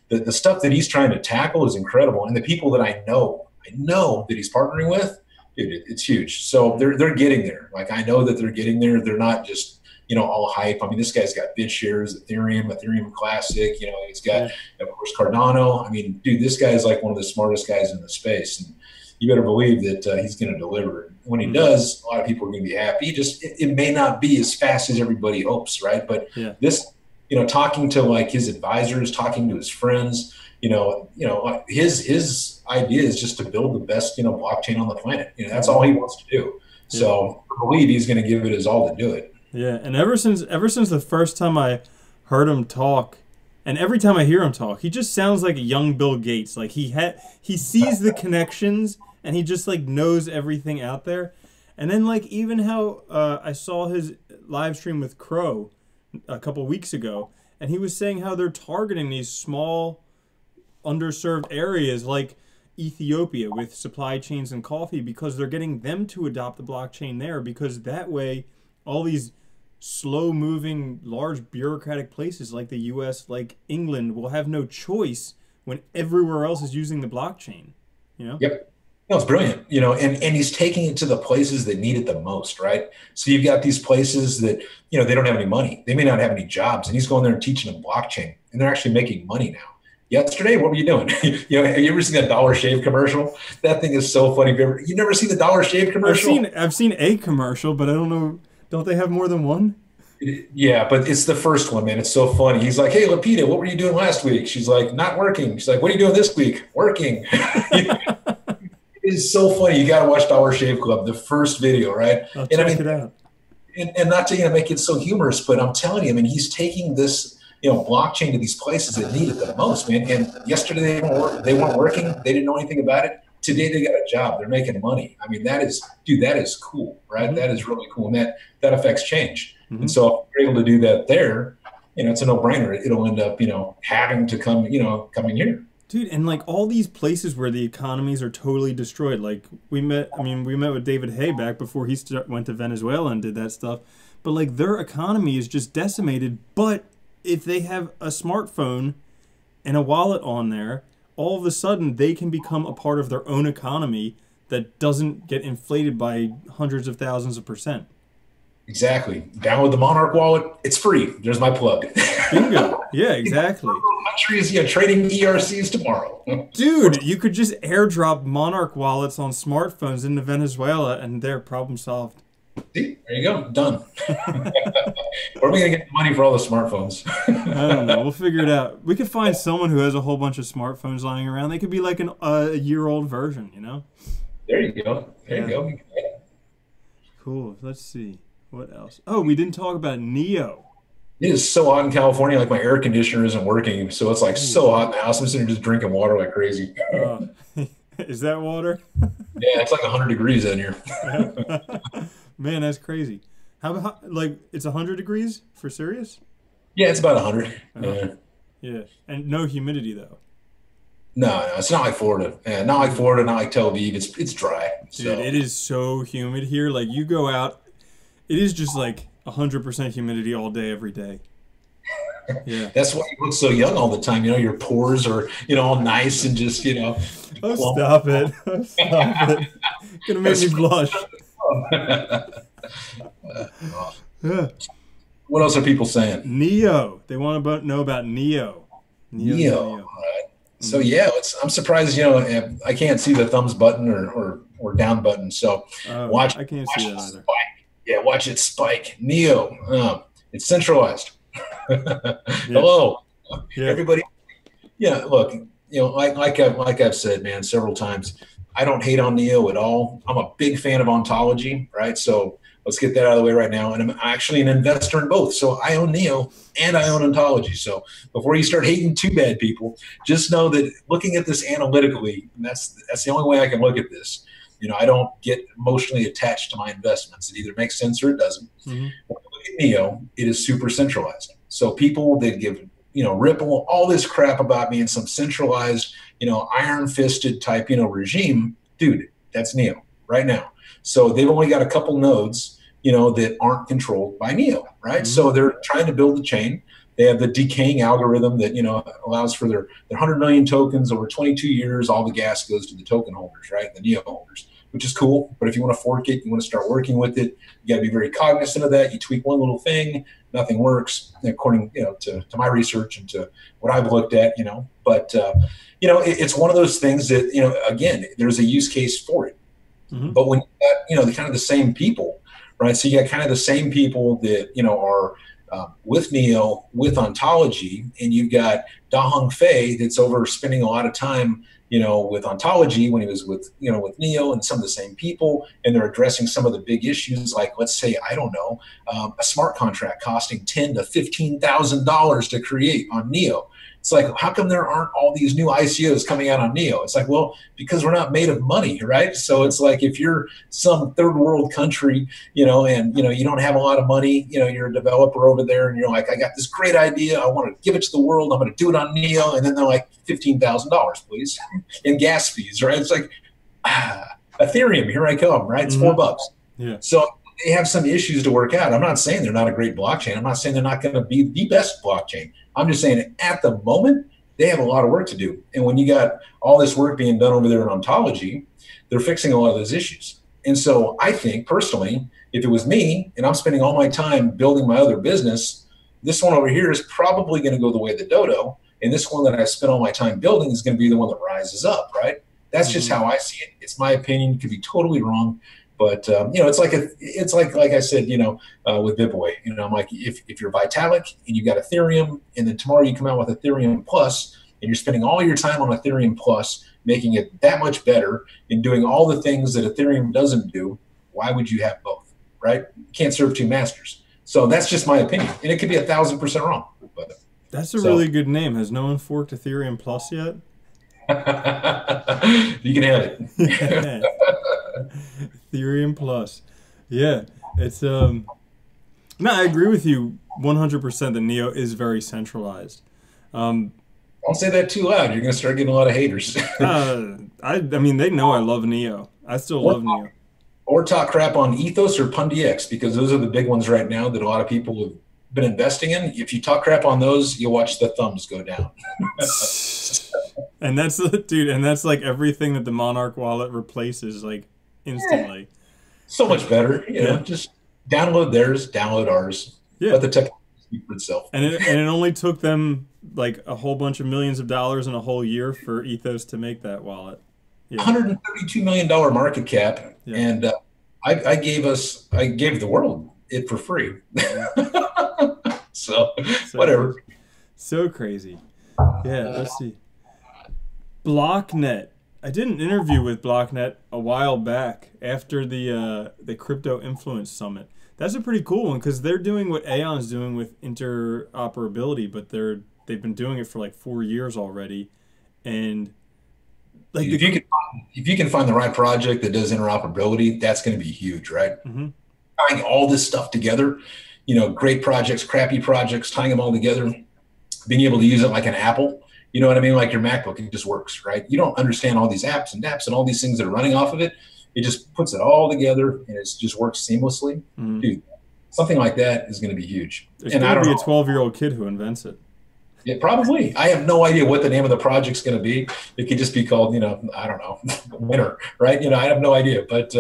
[SPEAKER 1] The stuff that he's trying to tackle is incredible. And the people that I know that he's partnering with, dude, it's huge. So they're getting there. Like, I know that they're getting there. They're not just, all hype. I mean, this guy's got BitShares, Ethereum Classic, he's got, of course, Cardano. I mean, dude, this guy is like one of the smartest guys in the space. And you better believe that he's going to deliver. When he does, a lot of people are going to be happy. It may not be as fast as everybody hopes, right? But this, talking to like his advisors, talking to his friends, his idea is just to build the best, blockchain on the planet. That's all he wants to do. So I believe he's going to give it his all to do it.
[SPEAKER 2] Yeah, and ever since the first time I heard him talk, and every time I hear him talk, he just sounds like a young Bill Gates. Like he sees the connections and he just like knows everything out there. And then like even how I saw his live stream with Crow a couple weeks ago, and he was saying how they're targeting these small underserved areas like Ethiopia with supply chains and coffee, because they're getting them to adopt the blockchain there, because that way all these slow moving large bureaucratic places like the US, like England, will have no choice when everywhere else is using the blockchain, you know?
[SPEAKER 1] Yep. No, it's brilliant, and he's taking it to the places that need it the most, right? So you've got these places that, they don't have any money. They may not have any jobs, and he's going there and teaching them blockchain, and they're actually making money now. Yesterday, what were you doing? Have you ever seen that Dollar Shave commercial? That thing is so funny. You never seen the Dollar Shave commercial?
[SPEAKER 2] I've seen a commercial, but I don't know. Don't they have more than one?
[SPEAKER 1] Yeah, but it's the first one, man. It's so funny. He's like, "Hey, Lupita, what were you doing last week?" She's like, "Not working." She's like, "What are you doing this week?" "Working." It's so funny. You got to watch Dollar Shave Club, the first video, right?
[SPEAKER 2] I'll check it out.
[SPEAKER 1] And not to make it so humorous, but I'm telling you, he's taking this blockchain to these places that need it the most, man. And yesterday they weren't working. They didn't know anything about it. Today they got a job. They're making money. that is cool, right? Mm-hmm. That is really cool, and that affects change. Mm-hmm. And so if you're able to do that there, it's a no-brainer. It'll end up, having to come, coming here.
[SPEAKER 2] Dude, and like all these places where the economies are totally destroyed. Like we met with David Hay back before he went to Venezuela and did that stuff. But like their economy is just decimated. But if they have a smartphone and a wallet on there, all of a sudden they can become a part of their own economy that doesn't get inflated by hundreds of thousands of %.
[SPEAKER 1] Exactly. Download the Monarch wallet. It's free. There's my plug.
[SPEAKER 2] Bingo. Yeah, exactly.
[SPEAKER 1] Countries, trading ERCs tomorrow.
[SPEAKER 2] Dude, you could just airdrop Monarch wallets on smartphones into Venezuela and they're problem solved.
[SPEAKER 1] See, there you go. Done. Where are we going to get the money for all the smartphones?
[SPEAKER 2] I don't know. We'll figure it out. We could find someone who has a whole bunch of smartphones lying around. They could be like a year-old version,
[SPEAKER 1] There you go. There you go.
[SPEAKER 2] Cool. Let's see. What else? Oh, we didn't talk about Neo.
[SPEAKER 1] It is so hot in California. Like my air conditioner isn't working, so it's like so hot in the house. I'm sitting here just drinking water like crazy.
[SPEAKER 2] Is that water?
[SPEAKER 1] Yeah, it's like 100 degrees in here.
[SPEAKER 2] Man, that's crazy. How about like it's 100 degrees for serious?
[SPEAKER 1] Yeah, it's about 100.
[SPEAKER 2] Yeah, and no humidity though.
[SPEAKER 1] No, it's not like Florida. Yeah, not like Florida, not like Tel Aviv. It's dry.
[SPEAKER 2] Dude, it is so humid here. Like you go out, it is just like 100% humidity all day, every day. Yeah,
[SPEAKER 1] that's why you look so young all the time. Your pores are all nice and just
[SPEAKER 2] Oh, stop it! Oh, stop it! Gonna make me blush.
[SPEAKER 1] Yeah. What else are people saying?
[SPEAKER 2] Neo. They want to know about Neo.
[SPEAKER 1] Neo. All right. So yeah, I'm surprised. I can't see the thumbs button or down button. So watch.
[SPEAKER 2] I can't see that either.
[SPEAKER 1] Spike. Yeah, watch it spike. Neo. It's centralized. Hello, everybody. Yeah, look. Like I've said, man, several times. I don't hate on Neo at all. I'm a big fan of ontology, right? So let's get that out of the way right now. And I'm actually an investor in both. So I own Neo and I own ontology. So before you start hating too bad, people, just know that looking at this analytically, and that's the only way I can look at this. I don't get emotionally attached to my investments. It either makes sense or it doesn't. Mm-hmm. When you look at Neo, it is super centralized. So people that give Ripple all this crap about being some centralized, iron-fisted type, regime, dude, that's Neo right now. So they've only got a couple nodes, that aren't controlled by Neo, right? Mm-hmm. So they're trying to build the chain. They have the decaying algorithm that, allows for their 100 million tokens over 22 years. All the gas goes to the token holders, right? The Neo holders, which is cool. But if you want to fork it, you want to start working with it, you got to be very cognizant of that. You tweak one little thing, nothing works, according, to my research and to what I've looked at, But, it's one of those things that, again, there's a use case for it. Mm-hmm. But when you got, the kind of the same people, right? So you got kind of the same people that, are with Neo, with ontology, and you've got Da-Hong Fei that's over spending a lot of time, with ontology when he was with Neo and some of the same people, and they're addressing some of the big issues, like let's say, I don't know, a smart contract costing $10,000 to $15,000 to create on Neo. It's like, how come there aren't all these new ICOs coming out on Neo? It's like, well, because we're not made of money, right? So it's like, if you're some third world country, and you don't have a lot of money, you're a developer over there, and you're like, I got this great idea, I want to give it to the world, I'm going to do it on Neo, and then they're like, $15,000, please, in gas fees, right? It's like, Ethereum, here I come, right? It's $4.
[SPEAKER 2] Yeah.
[SPEAKER 1] So they have some issues to work out. I'm not saying they're not a great blockchain. I'm not saying they're not going to be the best blockchain. I'm just saying at the moment, they have a lot of work to do. And when you got all this work being done over there in ontology, they're fixing a lot of those issues. And so I think personally, if it was me and I'm spending all my time building my other business, this one over here is probably going to go the way of the dodo. And this one that I spent all my time building is going to be the one that rises up, right? That's just how I see it. It's my opinion. It could be totally wrong. But, it's like I said, with BitBoy, I'm like, if you're Vitalik and you got Ethereum, and then tomorrow you come out with Ethereum Plus, and you're spending all your time on Ethereum Plus, making it that much better and doing all the things that Ethereum doesn't do, why would you have both, right? You can't serve two masters. So that's just my opinion. And it could be 1,000% wrong. But
[SPEAKER 2] that's a really good name. Has no one forked Ethereum Plus yet?
[SPEAKER 1] You can have it.
[SPEAKER 2] Ethereum Plus. Yeah. It's no, I agree with you 100% that Neo is very centralized.
[SPEAKER 1] Don't say that too loud. You're going to start getting a lot of haters.
[SPEAKER 2] I mean, they know I love Neo. I still love Neo.
[SPEAKER 1] Or talk crap on Ethos or PundiX, because those are the big ones right now that a lot of people have been investing in. If you talk crap on those, you'll watch the thumbs go down.
[SPEAKER 2] And that's, dude, and that's like everything that the Monarch wallet replaces, like, instantly.
[SPEAKER 1] So much better. Just download theirs, download ours. Yeah. Let the technology speak for itself.
[SPEAKER 2] And it only took them like a whole bunch of millions of dollars in a whole year for Ethos to make that wallet.
[SPEAKER 1] Yeah. $132 million market cap. Yeah. And I gave the world it for free. So whatever.
[SPEAKER 2] Crazy. So crazy. Yeah, let's see. Blocknet. I did an interview with Blocknet a while back after the Crypto Influence Summit. That's a pretty cool one because they're doing what Aeon's doing with interoperability, but they've been doing it for like 4 years already. And like
[SPEAKER 1] if you can find the right project that does interoperability, that's going to be huge, right?
[SPEAKER 2] Mm-hmm.
[SPEAKER 1] Tying all this stuff together, great projects, crappy projects, tying them all together, being able to use it like an Apple. You know what I mean? Like your MacBook, it just works, right? You don't understand all these apps and dApps and all these things that are running off of it. It just puts it all together and it just works seamlessly.
[SPEAKER 2] Mm-hmm.
[SPEAKER 1] Dude, something like that is going to be huge.
[SPEAKER 2] There's going to be a 12-year-old kid who invents it.
[SPEAKER 1] Yeah, probably. I have no idea what the name of the project's going to be. It could just be called, I don't know, Winner, right? I have no idea. But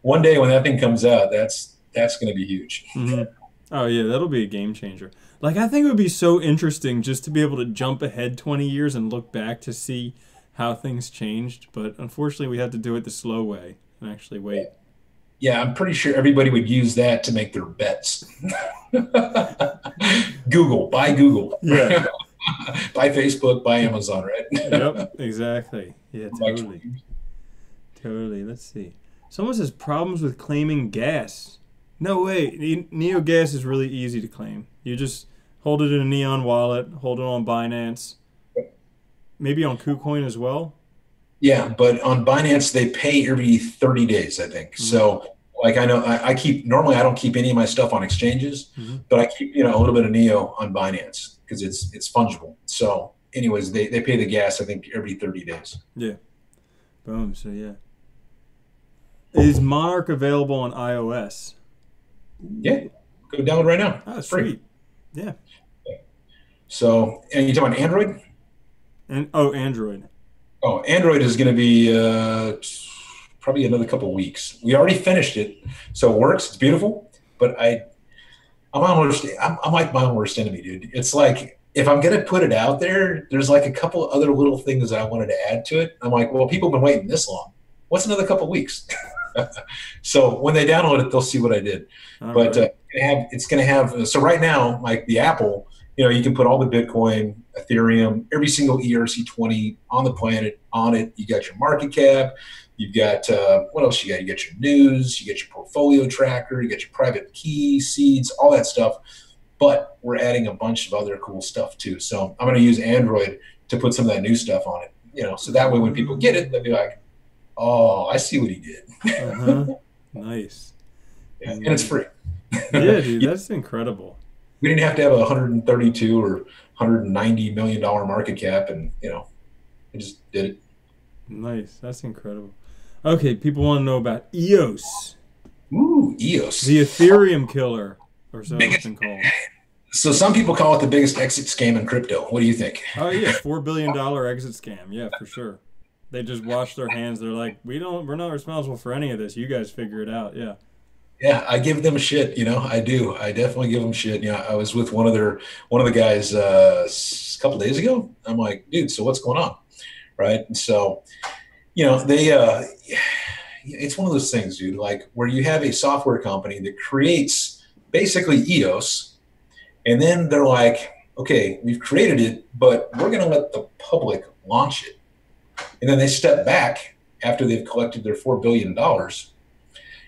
[SPEAKER 1] one day when that thing comes out, that's going to be huge.
[SPEAKER 2] Mm-hmm. Oh, yeah, that'll be a game changer. Like, I think it would be so interesting just to be able to jump ahead 20 years and look back to see how things changed. But unfortunately, we had to do it the slow way and actually wait.
[SPEAKER 1] Yeah, I'm pretty sure everybody would use that to make their bets. Google, buy Google.
[SPEAKER 2] Yeah.
[SPEAKER 1] Buy Facebook, buy Amazon, right?
[SPEAKER 2] Yep, exactly. Yeah, totally. Totally. Let's see. Someone says problems with claiming gas. No way. Neo Gas is really easy to claim. You just hold it in a Neon wallet, hold it on Binance, maybe on KuCoin as well.
[SPEAKER 1] Yeah, but on Binance they pay every 30 days, I think. Mm-hmm. So, like I know I normally I don't keep any of my stuff on exchanges,
[SPEAKER 2] mm-hmm.
[SPEAKER 1] but I keep a little bit of Neo on Binance because it's fungible. So, anyways, they pay the gas I think every 30 days.
[SPEAKER 2] Yeah. Boom. So yeah. Is Monarch available on iOS?
[SPEAKER 1] Yeah, go download right now.
[SPEAKER 2] Oh, it's free. Yeah.
[SPEAKER 1] So, and you talking about Android?
[SPEAKER 2] Android.
[SPEAKER 1] Oh, Android is going to be probably another couple of weeks. We already finished it, so it works. It's beautiful, but I'm like my own worst enemy, dude. It's like if I'm going to put it out there, there's like a couple of other little things that I wanted to add to it. I'm like, well, people have been waiting this long. What's another couple of weeks? So when they download it, they'll see what I did.
[SPEAKER 2] All
[SPEAKER 1] but
[SPEAKER 2] right.
[SPEAKER 1] it's going to have. So right now, like the Apple, you can put all the Bitcoin, Ethereum, every single ERC20 on the planet on it. You got your market cap. You've got what else you got? You got your news. You got your portfolio tracker. You got your private key, seeds, all that stuff. but we're adding a bunch of other cool stuff too. So I'm going to use Android to put some of that new stuff on it, so that way when people get it, they'll be like, oh, I see what he did.
[SPEAKER 2] Nice.
[SPEAKER 1] Yeah, and it's free.
[SPEAKER 2] Yeah, dude, that's incredible.
[SPEAKER 1] We didn't have to have a 132 or $190 million market cap, and I just did it.
[SPEAKER 2] Nice. That's incredible. Okay, people want to know about EOS.
[SPEAKER 1] Ooh, EOS.
[SPEAKER 2] The Ethereum killer, or so it's been called.
[SPEAKER 1] So some people call it the biggest exit scam in crypto. What do you think?
[SPEAKER 2] Oh yeah, $4 billion exit scam. Yeah, for sure. They just wash their hands. They're like, we're not responsible for any of this. You guys figure it out. Yeah.
[SPEAKER 1] Yeah, I give them shit. I do. I definitely give them shit. I was with one of the guys a couple days ago. I'm like, dude, so what's going on, right? And so, they it's one of those things, dude. Like where you have a software company that creates basically EOS, and then they're like, okay, we've created it, but we're going to let the public launch it, and then they step back after they've collected their $4 billion.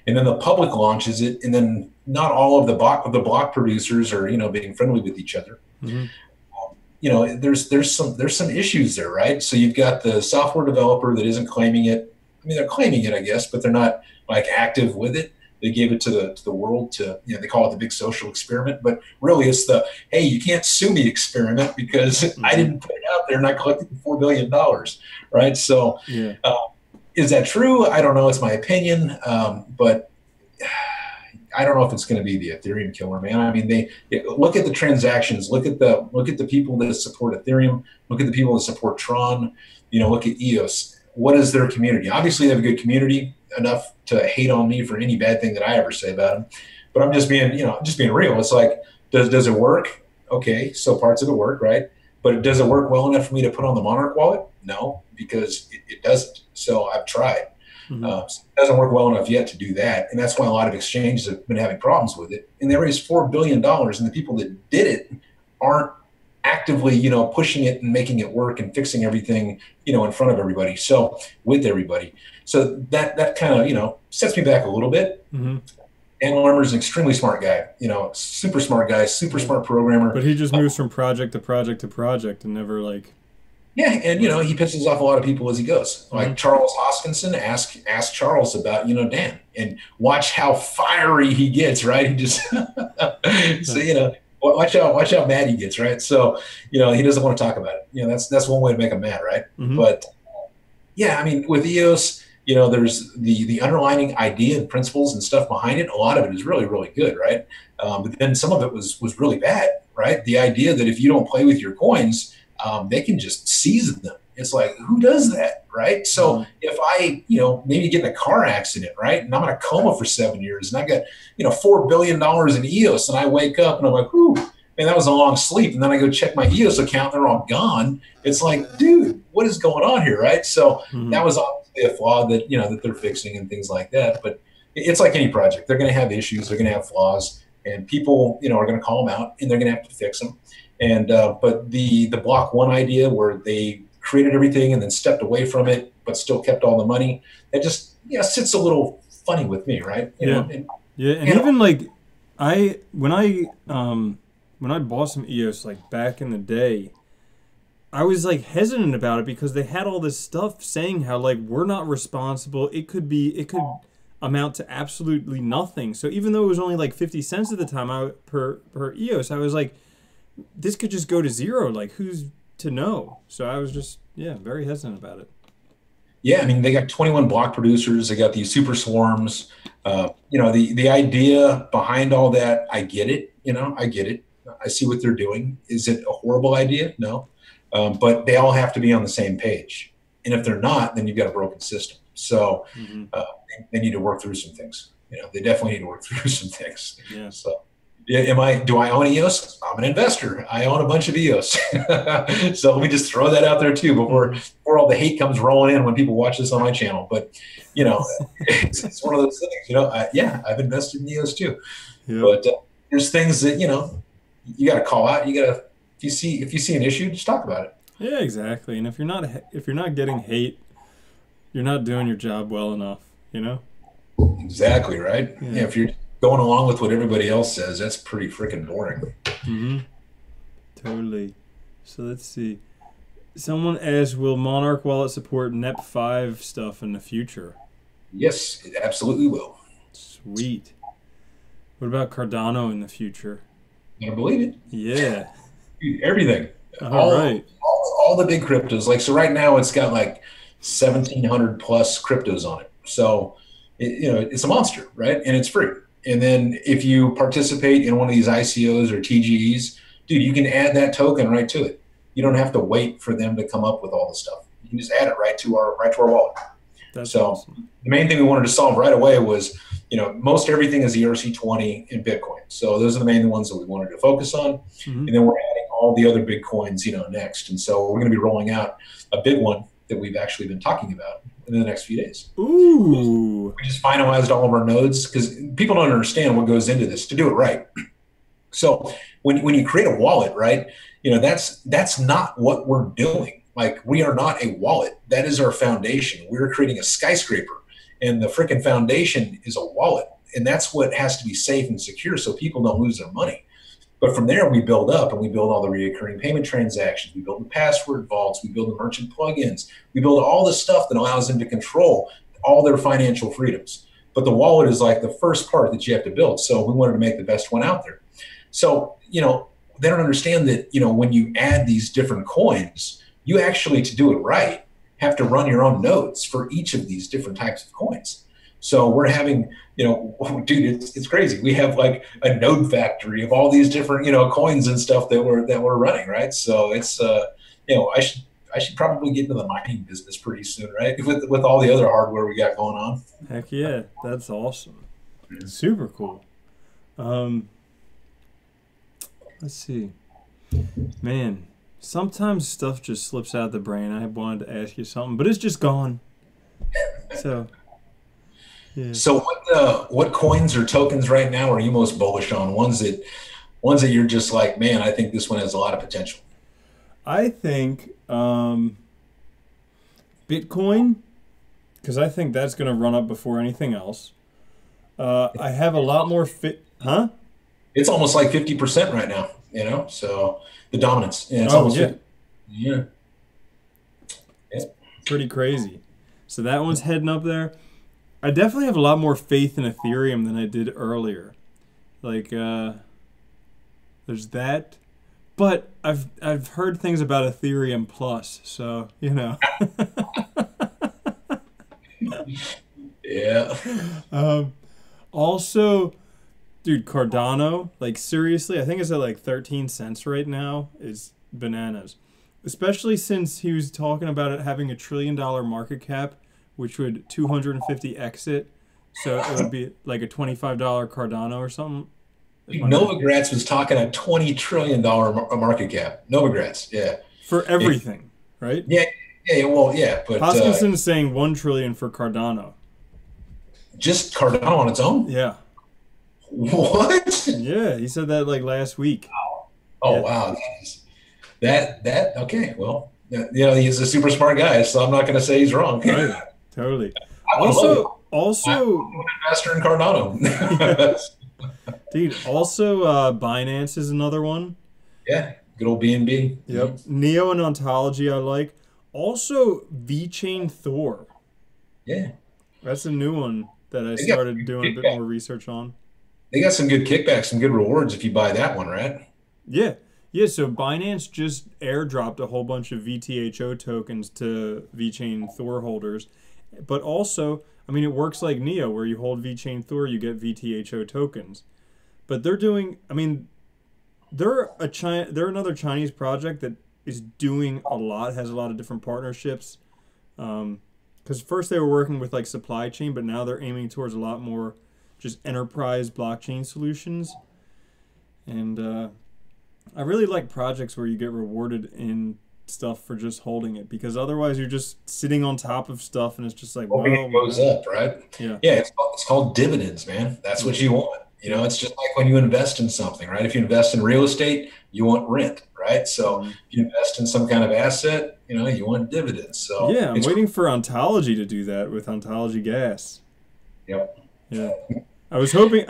[SPEAKER 1] And then the public launches it, and then not all of the block producers are being friendly with each other. Mm-hmm. There's some issues there, right? So you've got the software developer that isn't claiming it. I mean, they're claiming it, I guess, but they're not like active with it. They gave it to the world to they call it the big social experiment, but really it's the hey, you can't sue me experiment because mm-hmm. I didn't put it out there and I collected $4 billion, right? So. Yeah. Is that true? I don't know. It's my opinion, but I don't know if it's going to be the Ethereum killer, man. I mean, they look at the transactions, look at the people that support Ethereum, look at the people that support Tron, look at EOS. What is their community? Obviously, they have a good community enough to hate on me for any bad thing that I ever say about them. But I'm just being real. It's like, does it work? Okay, so parts of it work, right? But does it work well enough for me to put on the Monarch wallet? No, because it doesn't. So I've tried. Mm-hmm. So it doesn't work well enough yet to do that. And that's why a lot of exchanges have been having problems with it. And they raised $4 billion, and the people that did it aren't actively, pushing it and making it work and fixing everything, in front of everybody. So with everybody. So that kind of, sets me back a little bit. Mm-hmm. Dan Larmer's an extremely smart guy, super smart guy, super smart programmer.
[SPEAKER 2] But he just moves from project to project to project and never like.
[SPEAKER 1] Yeah, and he pisses off a lot of people as he goes. Like mm-hmm. Charles Hoskinson, ask Charles about Dan, and watch how fiery he gets. Right, he just so watch how mad he gets. Right, so he doesn't want to talk about it. That's one way to make him mad, right? Mm-hmm. But yeah, I mean with EOS. There's the underlying idea and principles and stuff behind it. A lot of it is really, really good, right? But then some of it was really bad, right? The idea that if you don't play with your coins, they can just seize them. It's like, who does that, right? So if I, maybe get in a car accident, right, and I'm in a coma for 7 years, and I got, $4 billion in EOS, and I wake up and I'm like, whew, man, that was a long sleep. And then I go check my EOS account, and they're all gone. It's like, dude, what is going on here, right? So that was obviously a flaw that that they're fixing and things like that. But it's like any project; they're going to have issues, they're going to have flaws, and people are going to call them out, and they're going to have to fix them. And but the block one idea where they created everything and then stepped away from it, but still kept all the money, that just sits a little funny with me, right? And
[SPEAKER 2] even like when I bought some EOS like back in the day, I was like hesitant about it because they had all this stuff saying how like we're not responsible. It could amount to absolutely nothing. So even though it was only like 50 cents at the time per EOS, I was like, this could just go to zero. Like who's to know? So I was just very hesitant about it.
[SPEAKER 1] Yeah, I mean they got 21 block producers. They got these super swarms. The idea behind all that, I get it. I get it. I see what they're doing. Is it a horrible idea? No. But they all have to be on the same page. And if they're not, then you've got a broken system. So they need to work through some things. They definitely need to work through some things. Yeah. So do I own EOS? I'm an investor. I own a bunch of EOS. So let me just throw that out there too before all the hate comes rolling in when people watch this on my channel. But, it's one of those things, I've invested in EOS too. Yep. But there's things that, you got to call out. You got to, if you see an issue, just talk about it.
[SPEAKER 2] Yeah, exactly. And if you're not getting hate, you're not doing your job well enough,
[SPEAKER 1] Exactly, right? Yeah, if you're going along with what everybody else says, that's pretty freaking boring.
[SPEAKER 2] Mm-hmm. Totally. So let's see. Someone asked, will Monarch Wallet support NEP5 stuff in the future?
[SPEAKER 1] Yes, it absolutely will.
[SPEAKER 2] Sweet. What about Cardano in the future?
[SPEAKER 1] You don't believe it?
[SPEAKER 2] Yeah.
[SPEAKER 1] Dude, everything.
[SPEAKER 2] All right.
[SPEAKER 1] All the big cryptos. Like, so right now it's got like 1,700 plus cryptos on it. So, it's a monster, right? And it's free. And then if you participate in one of these ICOs or TGEs, dude, you can add that token right to it. You don't have to wait for them to come up with all the stuff. You can just add it right to our wallet.
[SPEAKER 2] That's
[SPEAKER 1] so
[SPEAKER 2] awesome.
[SPEAKER 1] The main thing we wanted to solve right away was, most everything is ERC20 in Bitcoin. So those are the main ones that we wanted to focus on.
[SPEAKER 2] Mm-hmm.
[SPEAKER 1] And then we're adding all the other big coins, next. And so we're going to be rolling out a big one that we've actually been talking about in the next few days.
[SPEAKER 2] Ooh.
[SPEAKER 1] We just finalized all of our nodes because people don't understand what goes into this to do it right. So when you create a wallet, right, that's not what we're doing. Like, we are not a wallet. That is our foundation. We're creating a skyscraper, and the freaking foundation is a wallet. And that's what has to be safe and secure so people don't lose their money. But from there, we build up, and we build all the recurring payment transactions. We build the password vaults. We build the merchant plugins. We build all the stuff that allows them to control all their financial freedoms. But the wallet is like the first part that you have to build. So we wanted to make the best one out there. So, they don't understand that, when you add these different coins, you actually, to do it right, have to run your own nodes for each of these different types of coins. So we're having, dude, it's crazy. We have like a node factory of all these different, coins and stuff that we're running, right? So it's, I should probably get into the mining business pretty soon, right? With all the other hardware we got going on.
[SPEAKER 2] Heck yeah, that's awesome. Super cool. Let's see. Man, sometimes stuff just slips out of the brain. I wanted to ask you something, but it's just gone. So, yeah.
[SPEAKER 1] So what coins or tokens right now are you most bullish on? Ones that you're just like, man, I think this one has a lot of potential.
[SPEAKER 2] I think Bitcoin, because I think that's going to run up before anything else. I have a lot more huh?
[SPEAKER 1] It's almost like 50% right now, so the dominance. Yeah, it's
[SPEAKER 2] almost
[SPEAKER 1] 50. Yeah.
[SPEAKER 2] It's pretty crazy. So that one's heading up there. I definitely have a lot more faith in Ethereum than I did earlier. Like, there's that. But I've heard things about Ethereum Plus, so,
[SPEAKER 1] Yeah.
[SPEAKER 2] Also, dude, Cardano, like, seriously, I think it's at like 13 cents right now. Is bananas. Especially since he was talking about it having $1 trillion market cap, which would 250x it. So it would be like a $25 Cardano or something.
[SPEAKER 1] Novogratz was talking a $20 trillion market cap. Novogratz, yeah.
[SPEAKER 2] For everything, right?
[SPEAKER 1] Yeah, well, yeah. But
[SPEAKER 2] Hoskinson's saying $1 trillion for Cardano.
[SPEAKER 1] Just Cardano on its own?
[SPEAKER 2] Yeah.
[SPEAKER 1] What?
[SPEAKER 2] Yeah, he said that like last week.
[SPEAKER 1] Wow. Oh, yeah. Wow. That okay, well, he's a super smart guy, so I'm not going to say he's wrong.
[SPEAKER 2] Right. Totally. Also,
[SPEAKER 1] I'm an investor in Cardano.
[SPEAKER 2] Dude, also Binance is another one.
[SPEAKER 1] Yeah, good old BNB.
[SPEAKER 2] Yep. Neo and Ontology I like. Also VeChain Thor.
[SPEAKER 1] Yeah.
[SPEAKER 2] That's a new one that I started doing a bit more research on.
[SPEAKER 1] They got some good kickbacks, some good rewards if you buy that one, right?
[SPEAKER 2] Yeah. Yeah, so Binance just airdropped a whole bunch of VTHO tokens to VeChain Thor holders. But also, I mean, it works like Neo, where you hold VeChain Thor, you get VTHO tokens. But they're doing, I mean, they're another Chinese project that is doing a lot, has a lot of different partnerships. Because first they were working with like supply chain, but now they're aiming towards a lot more just enterprise blockchain solutions. And I really like projects where you get rewarded in stuff for just holding it, because otherwise you're just sitting on top of stuff and it's just like,
[SPEAKER 1] well, it goes up, right?
[SPEAKER 2] Yeah.
[SPEAKER 1] Yeah, it's called dividends, man. That's what you want. It's just like when you invest in something, right? If you invest in real estate, you want rent, right? So if you invest in some kind of asset, you want dividends. So
[SPEAKER 2] yeah, I'm waiting for Ontology to do that with Ontology Gas.
[SPEAKER 1] Yep.
[SPEAKER 2] Yeah. I was hoping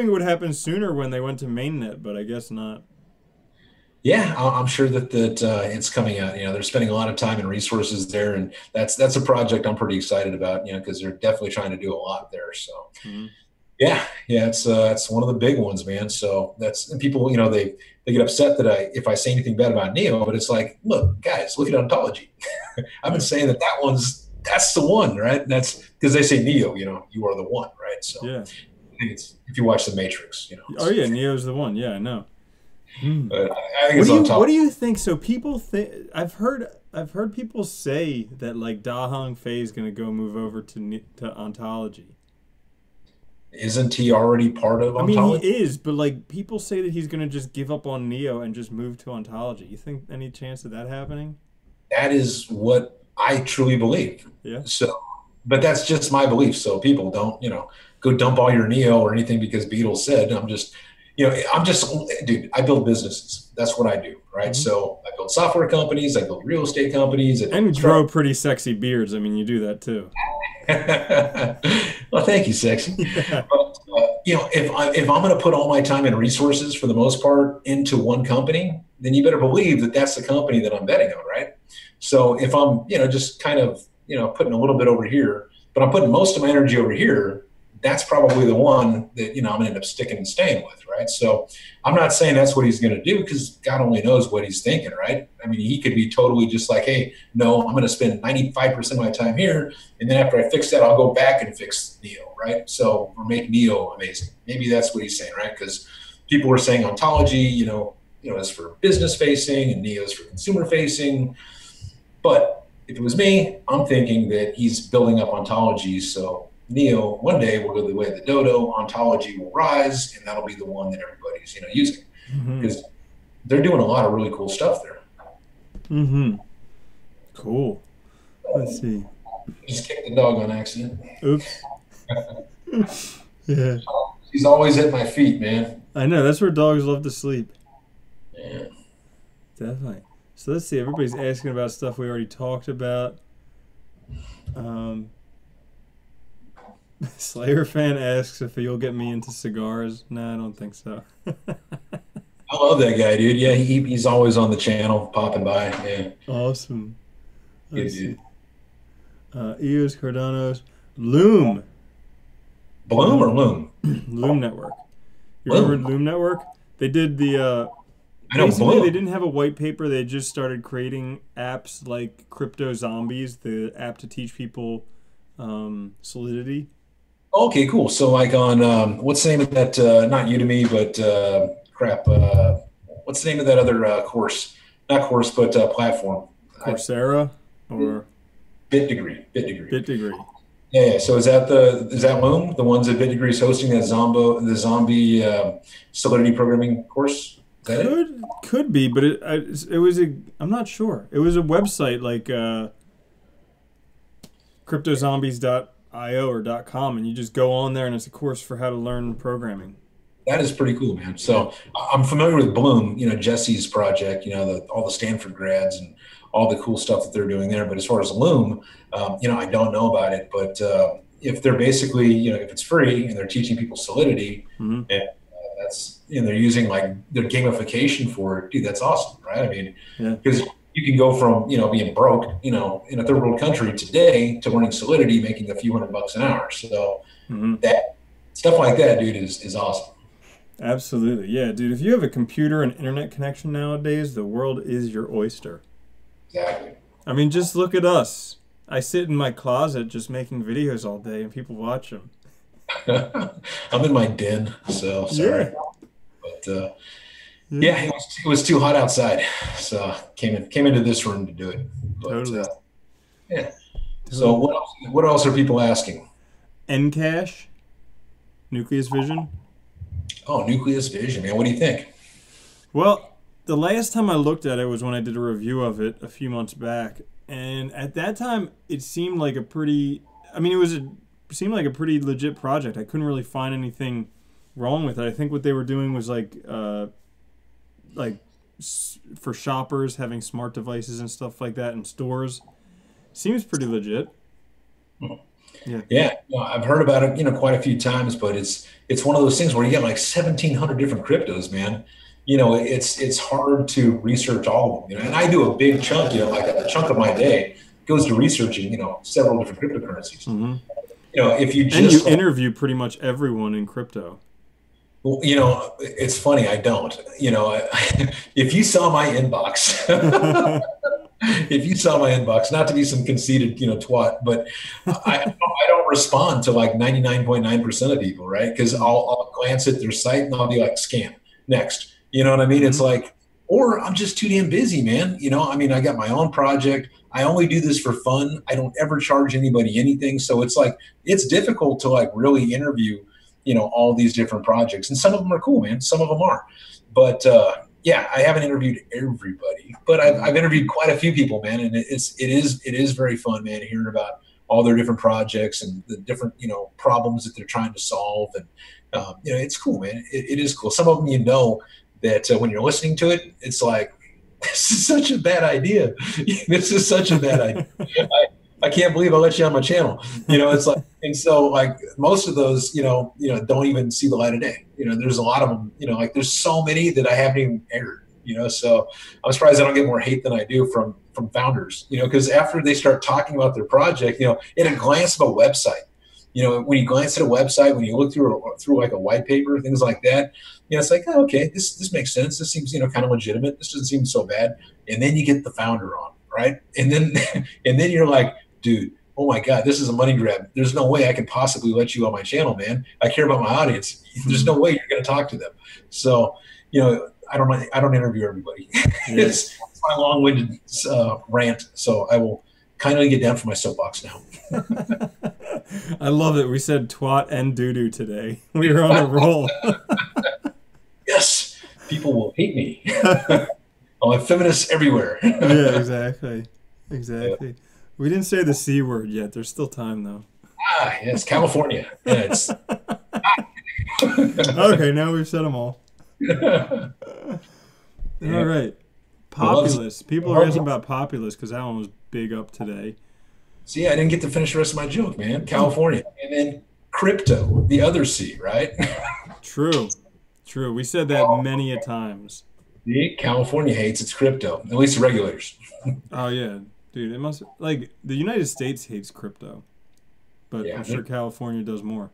[SPEAKER 2] it would happen sooner when they went to mainnet, but I guess not.
[SPEAKER 1] Yeah, I'm sure that it's coming out. They're spending a lot of time and resources there, and that's a project I'm pretty excited about. Because they're definitely trying to do a lot there. So
[SPEAKER 2] Mm-hmm.
[SPEAKER 1] yeah, it's one of the big ones, man. So that's and people. They get upset that if I say anything bad about Neo, but it's like, look, guys, look at ontology. I've been
[SPEAKER 2] Yeah.
[SPEAKER 1] saying that's the one, right? That's because they say Neo. You are the one, right? So
[SPEAKER 2] Yeah.
[SPEAKER 1] I think it's if you watch The Matrix,
[SPEAKER 2] Oh yeah, Neo's the one. Yeah, I know. Hmm.
[SPEAKER 1] but I think
[SPEAKER 2] What
[SPEAKER 1] it's
[SPEAKER 2] do you What do
[SPEAKER 1] ontology.
[SPEAKER 2] you think? So people think I've heard people say that like Da Hong Fei is gonna go move over to ontology.
[SPEAKER 1] Isn't he already part of
[SPEAKER 2] I mean, he
[SPEAKER 1] ontology?
[SPEAKER 2] is, but like people say that he's gonna just give up on Neo and just move to ontology. You think any chance of that happening?
[SPEAKER 1] That is what I truly believe.
[SPEAKER 2] Yeah.
[SPEAKER 1] So, but that's just my belief. So people don't, go dump all your Neo or anything because Beatles said. I'm just, dude. I build businesses. That's what I do, right?
[SPEAKER 2] Hmm.
[SPEAKER 1] So I build software companies. I build real estate companies. I build
[SPEAKER 2] And
[SPEAKER 1] construction.
[SPEAKER 2] grow pretty sexy beards. I mean, you do that too.
[SPEAKER 1] Well, thank you, sexy.
[SPEAKER 2] Yeah.
[SPEAKER 1] But if I'm going to put all my time and resources for the most part into one company, then you better believe that that's the company that I'm betting on, right? So if I'm just kind of putting a little bit over here, but I'm putting most of my energy over here, that's probably the one that I'm going to end up sticking and staying with, right? So I'm not saying that's what he's going to do because God only knows what he's thinking, right? I mean, he could be totally just like, hey, no, I'm going to spend 95% of my time here, and then after I fix that, I'll go back and fix Neo, right? So or make Neo amazing. Maybe that's what he's saying, right? Because people were saying ontology, is for business facing and Neo is for consumer facing. But if it was me, I'm thinking that he's building up ontology. So Neo one day will go the way of the dodo, ontology will rise, and that'll be the one that everybody's using
[SPEAKER 2] Hmm.
[SPEAKER 1] because they're doing a lot of really cool stuff there.
[SPEAKER 2] Hmm. Cool. Let's see.
[SPEAKER 1] Just kicked the dog on accident.
[SPEAKER 2] Oops. Yeah.
[SPEAKER 1] He's always at my feet, man.
[SPEAKER 2] I know. That's where dogs love to sleep.
[SPEAKER 1] Yeah.
[SPEAKER 2] Definitely. So let's see. Everybody's asking about stuff we already talked about. Um, Slayer fan asks if you'll get me into cigars. No, I don't think so.
[SPEAKER 1] I love that guy, dude. Yeah, he's always on the channel, popping by. Yeah,
[SPEAKER 2] Awesome.
[SPEAKER 1] good
[SPEAKER 2] Let's see.
[SPEAKER 1] dude.
[SPEAKER 2] Eos Cardanos. Loom.
[SPEAKER 1] Bloom or Loom?
[SPEAKER 2] Loom Network. You remember
[SPEAKER 1] Loom.
[SPEAKER 2] Loom Network? They did
[SPEAKER 1] I know
[SPEAKER 2] basically they
[SPEAKER 1] Bloom.
[SPEAKER 2] didn't have a white paper. They just started creating apps like Crypto Zombies, the app to teach people Solidity.
[SPEAKER 1] Okay, cool. So like on what's the name of that? Not Udemy, but crap. What's the name of that other course? Not course, but platform. I,
[SPEAKER 2] Coursera or
[SPEAKER 1] Bit degree. Bit degree.
[SPEAKER 2] BitDegree.
[SPEAKER 1] Yeah. So is that Loom? The ones that Bit degree is hosting that the zombie Solidity programming course? Is that it?
[SPEAKER 2] Could be, but it was a I'm not sure. It was a website like cryptozombies.io or .com, and you just go on there and it's a course for how to learn programming.
[SPEAKER 1] That is pretty cool, man.
[SPEAKER 2] Yeah.
[SPEAKER 1] So I'm familiar with Bloom, Jesse's project, all the Stanford grads and all the cool stuff that they're doing there. But as far as Loom, I don't know about it. But if they're basically, if it's free and they're teaching people Solidity,
[SPEAKER 2] Hmm.
[SPEAKER 1] and they're using like their gamification for it, dude, that's awesome, right? I mean,
[SPEAKER 2] Yeah.
[SPEAKER 1] because you can go from being broke, in a third world country today to learning Solidity, making a few $100 an hour. So
[SPEAKER 2] Hmm.
[SPEAKER 1] that stuff like that, dude, is awesome.
[SPEAKER 2] Absolutely. Yeah, dude. If you have a computer and internet connection nowadays, the world is your oyster.
[SPEAKER 1] Exactly.
[SPEAKER 2] I mean, just look at us. I sit in my closet just making videos all day and people watch them.
[SPEAKER 1] I'm in my den, so
[SPEAKER 2] Yeah.
[SPEAKER 1] sorry. But
[SPEAKER 2] Yeah.
[SPEAKER 1] yeah, it was too hot outside, so came into this room to do it. But
[SPEAKER 2] Totally.
[SPEAKER 1] yeah. So
[SPEAKER 2] Totally.
[SPEAKER 1] what else are people asking?
[SPEAKER 2] Encash, Nucleus Vision.
[SPEAKER 1] Oh, nucleus vision, man. What do you think?
[SPEAKER 2] Well, the last time I looked at it was when I did a review of it a few months back, and at that time it seemed like a pretty. I mean, seemed like a pretty legit project. I couldn't really find anything wrong with it. I think what they were doing was like for shoppers having smart devices and stuff like that in stores. Seems pretty legit. Yeah.
[SPEAKER 1] Yeah, I've heard about it, quite a few times, but it's one of those things where you get like 1,700 different cryptos, man. It's hard to research all of them. And I do a big chunk, like a chunk of my day goes to researching, several different cryptocurrencies.
[SPEAKER 2] Hmm.
[SPEAKER 1] If you
[SPEAKER 2] And you
[SPEAKER 1] just
[SPEAKER 2] interview pretty much everyone in crypto.
[SPEAKER 1] well, it's funny, I don't. If you saw my inbox, if you saw my inbox, not to be some conceited, twat, but I don't respond to like 99.9% of people, right? Because I'll glance at their site and I'll be like, scan, next. You know what I mean? It's
[SPEAKER 2] Mhm.
[SPEAKER 1] like, or I'm just too damn busy, man. I mean, I got my own project. I only do this for fun. I don't ever charge anybody anything. So it's like, it's difficult to like really interview, all these different projects. And some of them are cool, man. Some of them are. But yeah, I haven't interviewed everybody, but I've interviewed quite a few people, man, and it is very fun, man, hearing about all their different projects and the different problems that they're trying to solve, and it's cool, man. It is cool. Some of them, that when you're listening to it, it's like this is such a bad idea. This is such a bad idea. I can't believe I let you on my channel. It's like, and so like most of those, don't even see the light of day. There's a lot of them, like there's so many that I haven't even aired, so I'm surprised I don't get more hate than I do from founders, because after they start talking about their project, at a glance of a website, when you glance at a website, when you look through like a white paper, things like that, it's like, oh, okay, this makes sense. This seems, kind of legitimate. This doesn't seem so bad. And then you get the founder on, right? And then, and then you're like, dude, oh my God, this is a money grab. There's no way I can possibly let you on my channel, man. I care about my audience. There's no way you're going to talk to them. So, I don't interview everybody.
[SPEAKER 2] Yeah.
[SPEAKER 1] It's my long-winded rant. So I will kindly get down from my soapbox now.
[SPEAKER 2] I love it. We said twat and doo-doo today. We were on a roll.
[SPEAKER 1] Yes, people will hate me. I'll have feminists everywhere.
[SPEAKER 2] Yeah, exactly. Exactly. Yeah. We didn't say the C word yet. There's still time, though.
[SPEAKER 1] Yes, California. Yeah, it's...
[SPEAKER 2] Okay, now we've said them all.
[SPEAKER 1] Yeah.
[SPEAKER 2] All right. Populous. People are asking about Populous because that one was big up today.
[SPEAKER 1] See, I didn't get to finish the rest of my joke, man. California. And then crypto, the other C, right?
[SPEAKER 2] True. True. We said that many a times.
[SPEAKER 1] See, California hates its crypto, at least the regulators.
[SPEAKER 2] Oh, yeah. Dude, it must... Like, the United States hates crypto. But yeah, I'm sure California does more.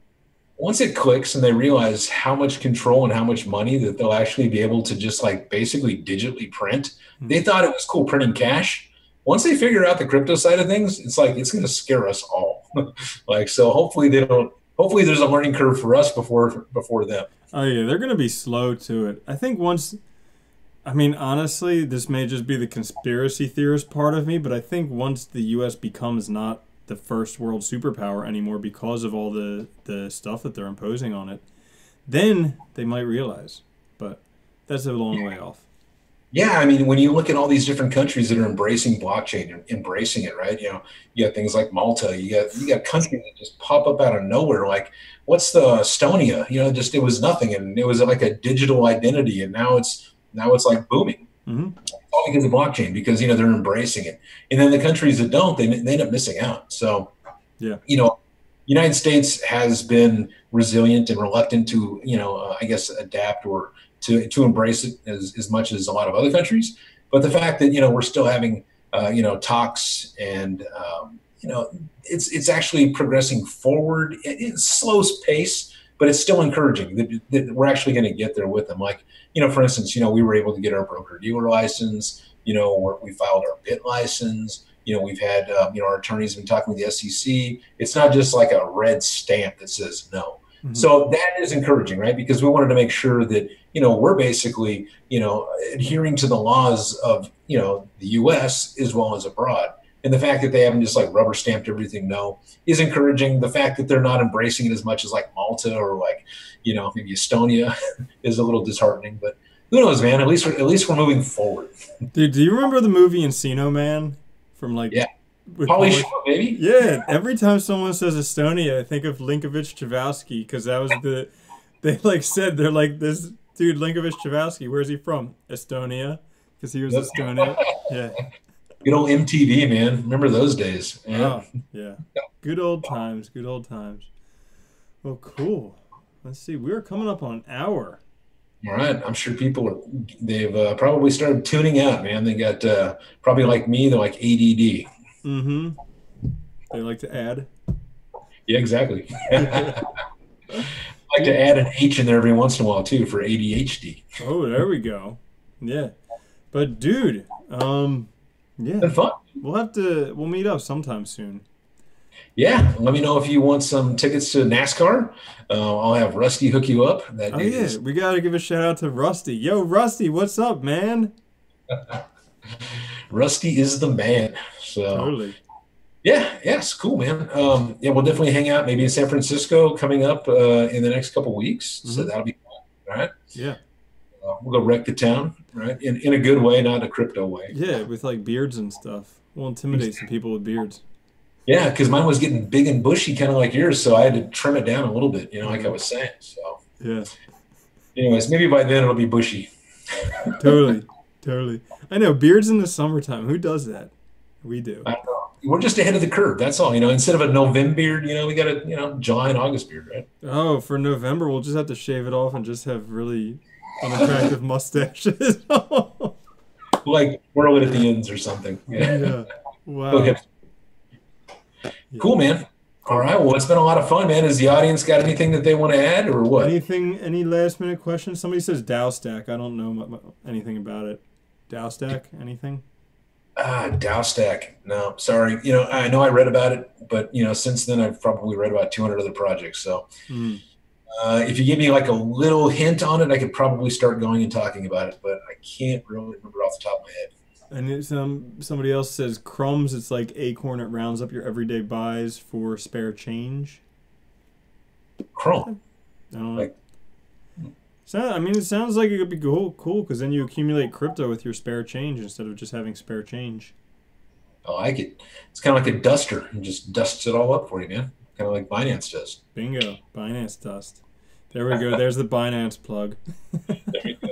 [SPEAKER 1] Once it clicks and they realize how much control and how much money that they'll actually be able to just like basically digitally print, they thought it was cool printing cash. Once they figure out the crypto side of things, it's like it's going to scare us all. Like, so hopefully they don't. Hopefully there's a learning curve for us before them.
[SPEAKER 2] Oh yeah, they're going to be slow to it. I think once. I mean, honestly, this may just be the conspiracy theorist part of me, but I think once the U.S. becomes not the first world superpower anymore because of all the stuff that they're imposing on it, then they might realize. But that's a long way off.
[SPEAKER 1] Yeah, I mean, when you look at all these different countries that are embracing blockchain, embracing it, right? You got things like Malta. You got countries that just pop up out of nowhere. Like, what's the Estonia? Just it was nothing, and it was like a digital identity, and now it's like booming.
[SPEAKER 2] Mm-hmm.
[SPEAKER 1] All because of blockchain, because they're embracing it, and then the countries that don't, they end up missing out. So,
[SPEAKER 2] yeah,
[SPEAKER 1] United States has been resilient and reluctant to I guess adapt or to embrace it as much as a lot of other countries. But the fact that we're still having talks and it's actually progressing forward at a slow pace, but it's still encouraging that we're actually going to get there with them. Like, for instance, we were able to get our broker-dealer license, we filed our BIT license, we've had, our attorneys have been talking with the SEC. It's not just like a red stamp that says no. Mm-hmm. So that is encouraging, right? Because we wanted to make sure that, we're basically, adhering to the laws of, the U.S. as well as abroad. And the fact that they haven't just like rubber stamped everything no is encouraging. The fact that they're not embracing it as much as like Malta or like, maybe Estonia is a little disheartening. But who knows, man? At least we're moving forward.
[SPEAKER 2] Dude, do you remember the movie Encino Man from like?
[SPEAKER 1] Yeah, Pauly Shore, baby.
[SPEAKER 2] Yeah, every time someone says Estonia, I think of Linkovich-Chvosky because that was they like said they're like this dude Linkovich-Chvosky. Where's he from? Estonia, because he was Estonia. Yeah.
[SPEAKER 1] Good old MTV, man. Remember those days?
[SPEAKER 2] Yeah. Oh, yeah. Good old times. Good old times. Well, cool. Let's see. We're coming up on an hour.
[SPEAKER 1] All right. I'm sure they've probably started tuning out, man. They got probably like me, they're like ADD.
[SPEAKER 2] Mm-hmm. They like to add.
[SPEAKER 1] Yeah, exactly. I like to add an H in there every once in a while too for ADHD.
[SPEAKER 2] Oh, there we go. Yeah. But dude, yeah.
[SPEAKER 1] Been fun.
[SPEAKER 2] We'll meet up sometime soon.
[SPEAKER 1] Yeah, let me know if you want some tickets to NASCAR. I'll have Rusty hook you up.
[SPEAKER 2] We gotta give a shout out to Rusty. Yo, Rusty, what's up, man?
[SPEAKER 1] Rusty is the man. So
[SPEAKER 2] totally.
[SPEAKER 1] Yeah, it's cool, man. Yeah, we'll definitely hang out maybe in San Francisco coming up in the next couple weeks. So that'll be fun, all right?
[SPEAKER 2] Yeah.
[SPEAKER 1] We'll go wreck the town, right? In a good way, not a crypto way.
[SPEAKER 2] Yeah, with like beards and stuff. We'll intimidate some people with beards.
[SPEAKER 1] Yeah, because mine was getting big and bushy, kind of like yours, so I had to trim it down a little bit, like I was saying. So
[SPEAKER 2] yeah.
[SPEAKER 1] Anyways, maybe by then it'll be bushy.
[SPEAKER 2] Totally. I know, beards in the summertime. Who does that? We do.
[SPEAKER 1] I don't know. We're just ahead of the curve. That's all. Instead of a November beard, we got a July and August beard, right?
[SPEAKER 2] Oh, for November, we'll just have to shave it off and just have really unattractive mustaches.
[SPEAKER 1] Like whirl it at the ends or something.
[SPEAKER 2] Yeah. Wow.
[SPEAKER 1] Yeah. Cool, man. All right. Well, it's been a lot of fun, man. Has the audience got anything that they want to add or what?
[SPEAKER 2] Any last minute questions? Somebody says DAO Stack. I don't know anything about it. DAO Stack? Anything?
[SPEAKER 1] DAO Stack. No, sorry. I know I read about it, but since then I've probably read about 200 other projects. So if you give me like a little hint on it, I could probably start going and talking about it, but I can't really remember off the top of my head.
[SPEAKER 2] And somebody else says crumbs. It's like Acorn. It rounds up your everyday buys for spare change.
[SPEAKER 1] Crumb.
[SPEAKER 2] I don't know. It sounds like it could be cool because then you accumulate crypto with your spare change instead of just having spare change.
[SPEAKER 1] I like it. It's kind of like a duster. It just dusts it all up for you, man. Kind of like Binance does.
[SPEAKER 2] Bingo. Binance dust. There we go. There's the Binance plug.
[SPEAKER 1] There we go.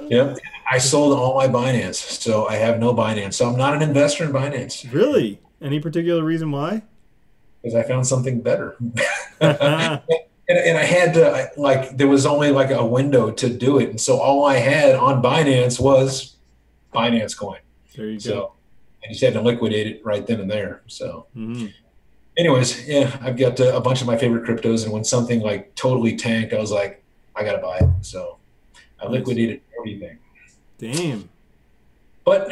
[SPEAKER 1] Yep. I sold all my Binance, so I have no Binance. So I'm not an investor in Binance.
[SPEAKER 2] Really? Any particular reason why?
[SPEAKER 1] Because I found something better. And I had to, there was only like a window to do it. And so all I had on Binance was Binance coin.
[SPEAKER 2] There you
[SPEAKER 1] so
[SPEAKER 2] go.
[SPEAKER 1] I just had to liquidate it right then and there. So anyways, yeah, I've got a bunch of my favorite cryptos. And when something like totally tanked, I was like, I got to buy it. So I liquidated everything.
[SPEAKER 2] Damn.
[SPEAKER 1] But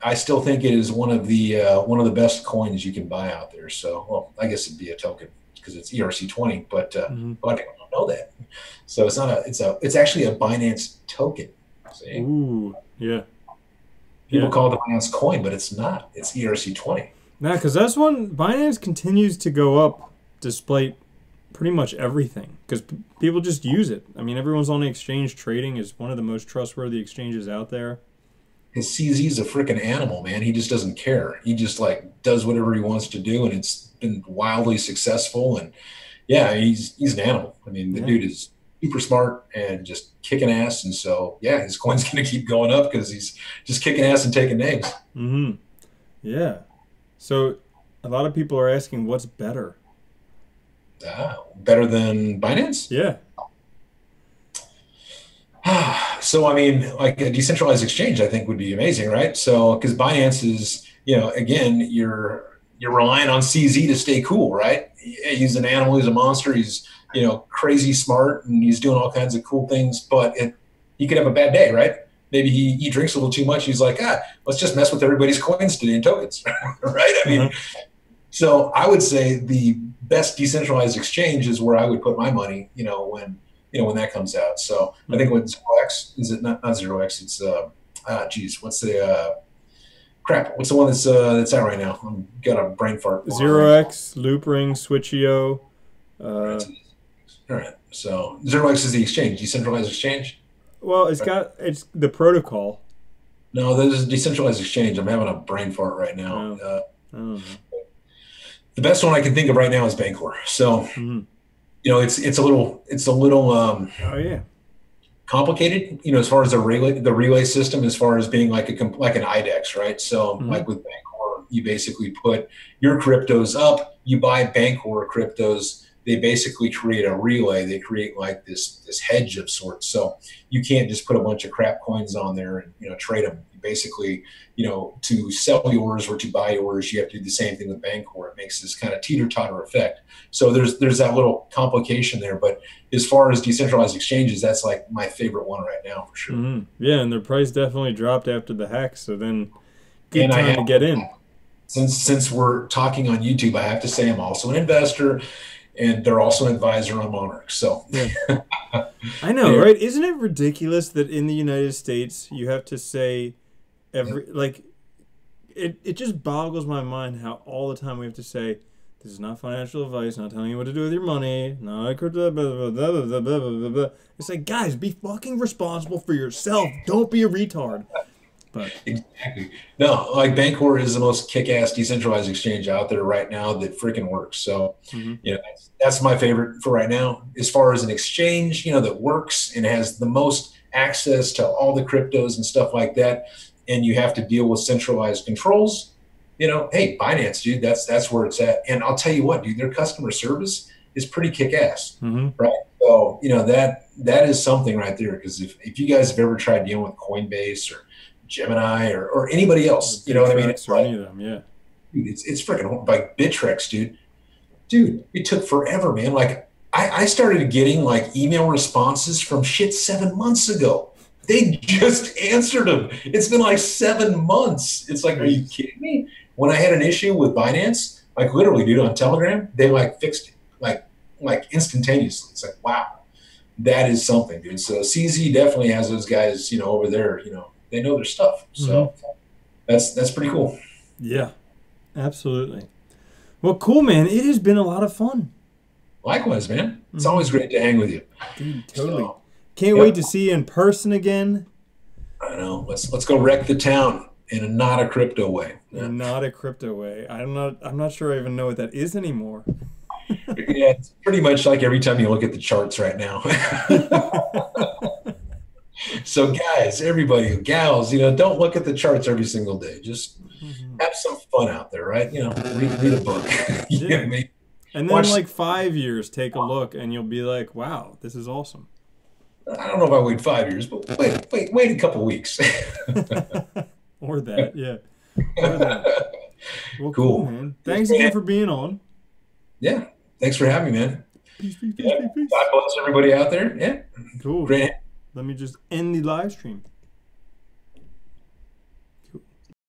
[SPEAKER 1] I still think it is one of the best coins you can buy out there. So, well, I guess it'd be a token because it's ERC20, but a lot of people don't know that. So it's actually a Binance token. See?
[SPEAKER 2] Ooh, yeah.
[SPEAKER 1] People call it the Binance coin, but it's not. It's ERC20.
[SPEAKER 2] Nah, because that's one Binance continues to go up despite pretty much everything because people just use it. I mean, everyone's on the exchange. Trading is one of the most trustworthy exchanges out there.
[SPEAKER 1] His CZ's a freaking animal, man. He just doesn't care. He just does whatever he wants to do, and it's been wildly successful. And yeah, he's an animal. I mean, the dude is super smart and just kicking ass. And so yeah, his coin's gonna keep going up because he's just kicking ass and taking names.
[SPEAKER 2] Yeah. So a lot of people are asking, what's better?
[SPEAKER 1] Better than Binance?
[SPEAKER 2] Yeah.
[SPEAKER 1] So, I mean, like a decentralized exchange, I think would be amazing, right? So, because Binance is, again, you're relying on CZ to stay cool, right? He's an animal, he's a monster, he's, crazy smart, and he's doing all kinds of cool things, but he could have a bad day, right? Maybe he drinks a little too much. He's like, let's just mess with everybody's coins today and tokens, right? I mean, so I would say the best decentralized exchange is where I would put my money, when that comes out. So I think with 0x, is it not 0x? It's what's the crap? What's the one that's out right now? I'm got a brain fart.
[SPEAKER 2] 0x, Loopring, Switch.io.
[SPEAKER 1] All right. So 0x is the exchange, decentralized exchange.
[SPEAKER 2] Well, it's the protocol.
[SPEAKER 1] No, there's a decentralized exchange. I'm having a brain fart right now. The best one I can think of right now is Bancor. So. It's a little complicated, as far as the relay system, as far as being like an IDEX, right? So like with Bancor, you basically put your cryptos up, you buy Bancor cryptos, they basically create a relay. They create like this hedge of sorts. So you can't just put a bunch of crap coins on there and trade them. You basically, to sell yours or to buy yours, you have to do the same thing with Bancor. It makes this kind of teeter-totter effect. So there's that little complication there. But as far as decentralized exchanges, that's like my favorite one right now for sure.
[SPEAKER 2] Mm-hmm. Yeah, and their price definitely dropped after the hack. So then, good time to get in.
[SPEAKER 1] Since we're talking on YouTube, I have to say I'm also an investor, and they're also an advisor on Monarch. So
[SPEAKER 2] yeah. I know, right? Isn't it ridiculous that in the United States you have to say it just boggles my mind how all the time we have to say, this is not financial advice, not telling you what to do with your money, not crypto, blah, blah, blah, blah, blah, blah, blah. It's like, guys, be fucking responsible for yourself. Don't be a retard. But
[SPEAKER 1] exactly. No, like Bancor is the most kick-ass decentralized exchange out there right now that freaking works. So, that's my favorite for right now. As far as an exchange, that works and has the most access to all the cryptos and stuff like that, and you have to deal with centralized controls. Hey, Binance, dude, that's where it's at. And I'll tell you what, dude, their customer service is pretty kick-ass, right? So, that is something right there. Because if you guys have ever tried dealing with Coinbase or Gemini or anybody else, you know what I mean?
[SPEAKER 2] It's like, any of them, yeah.
[SPEAKER 1] Dude, it's freaking like Bittrex, dude. Dude, it took forever, man. Like I started getting like email responses from shit 7 months ago. They just answered them. It's been like 7 months. It's like, are you kidding me? When I had an issue with Binance, like literally, dude, on Telegram, they like fixed it like instantaneously. It's like, wow, that is something, dude. So CZ definitely has those guys, over there, they know their stuff. So that's pretty cool.
[SPEAKER 2] Yeah, absolutely. Well, cool, man. It has been a lot of fun.
[SPEAKER 1] Likewise, man. It's always great to hang with you.
[SPEAKER 2] Dude, totally. So, can't wait to see you in person again.
[SPEAKER 1] I know. Let's go wreck the town in a not a crypto way.
[SPEAKER 2] Yeah. Not a crypto way. I'm not sure I even know what that is anymore.
[SPEAKER 1] Yeah, it's pretty much like every time you look at the charts right now. So guys, everybody, gals, don't look at the charts every single day. Just have some fun out there, right? Read a book. You know what I mean?
[SPEAKER 2] And then like 5 years, take a look and you'll be like, wow, this is awesome.
[SPEAKER 1] I don't know if I wait 5 years, but wait a couple weeks.
[SPEAKER 2] Or that, yeah. Or that. Well, cool, man. Thanks again for being on.
[SPEAKER 1] Yeah. Thanks for having me, man.
[SPEAKER 2] Peace.
[SPEAKER 1] God bless everybody out there. Yeah.
[SPEAKER 2] Cool.
[SPEAKER 1] Great.
[SPEAKER 2] Let me just end the live stream.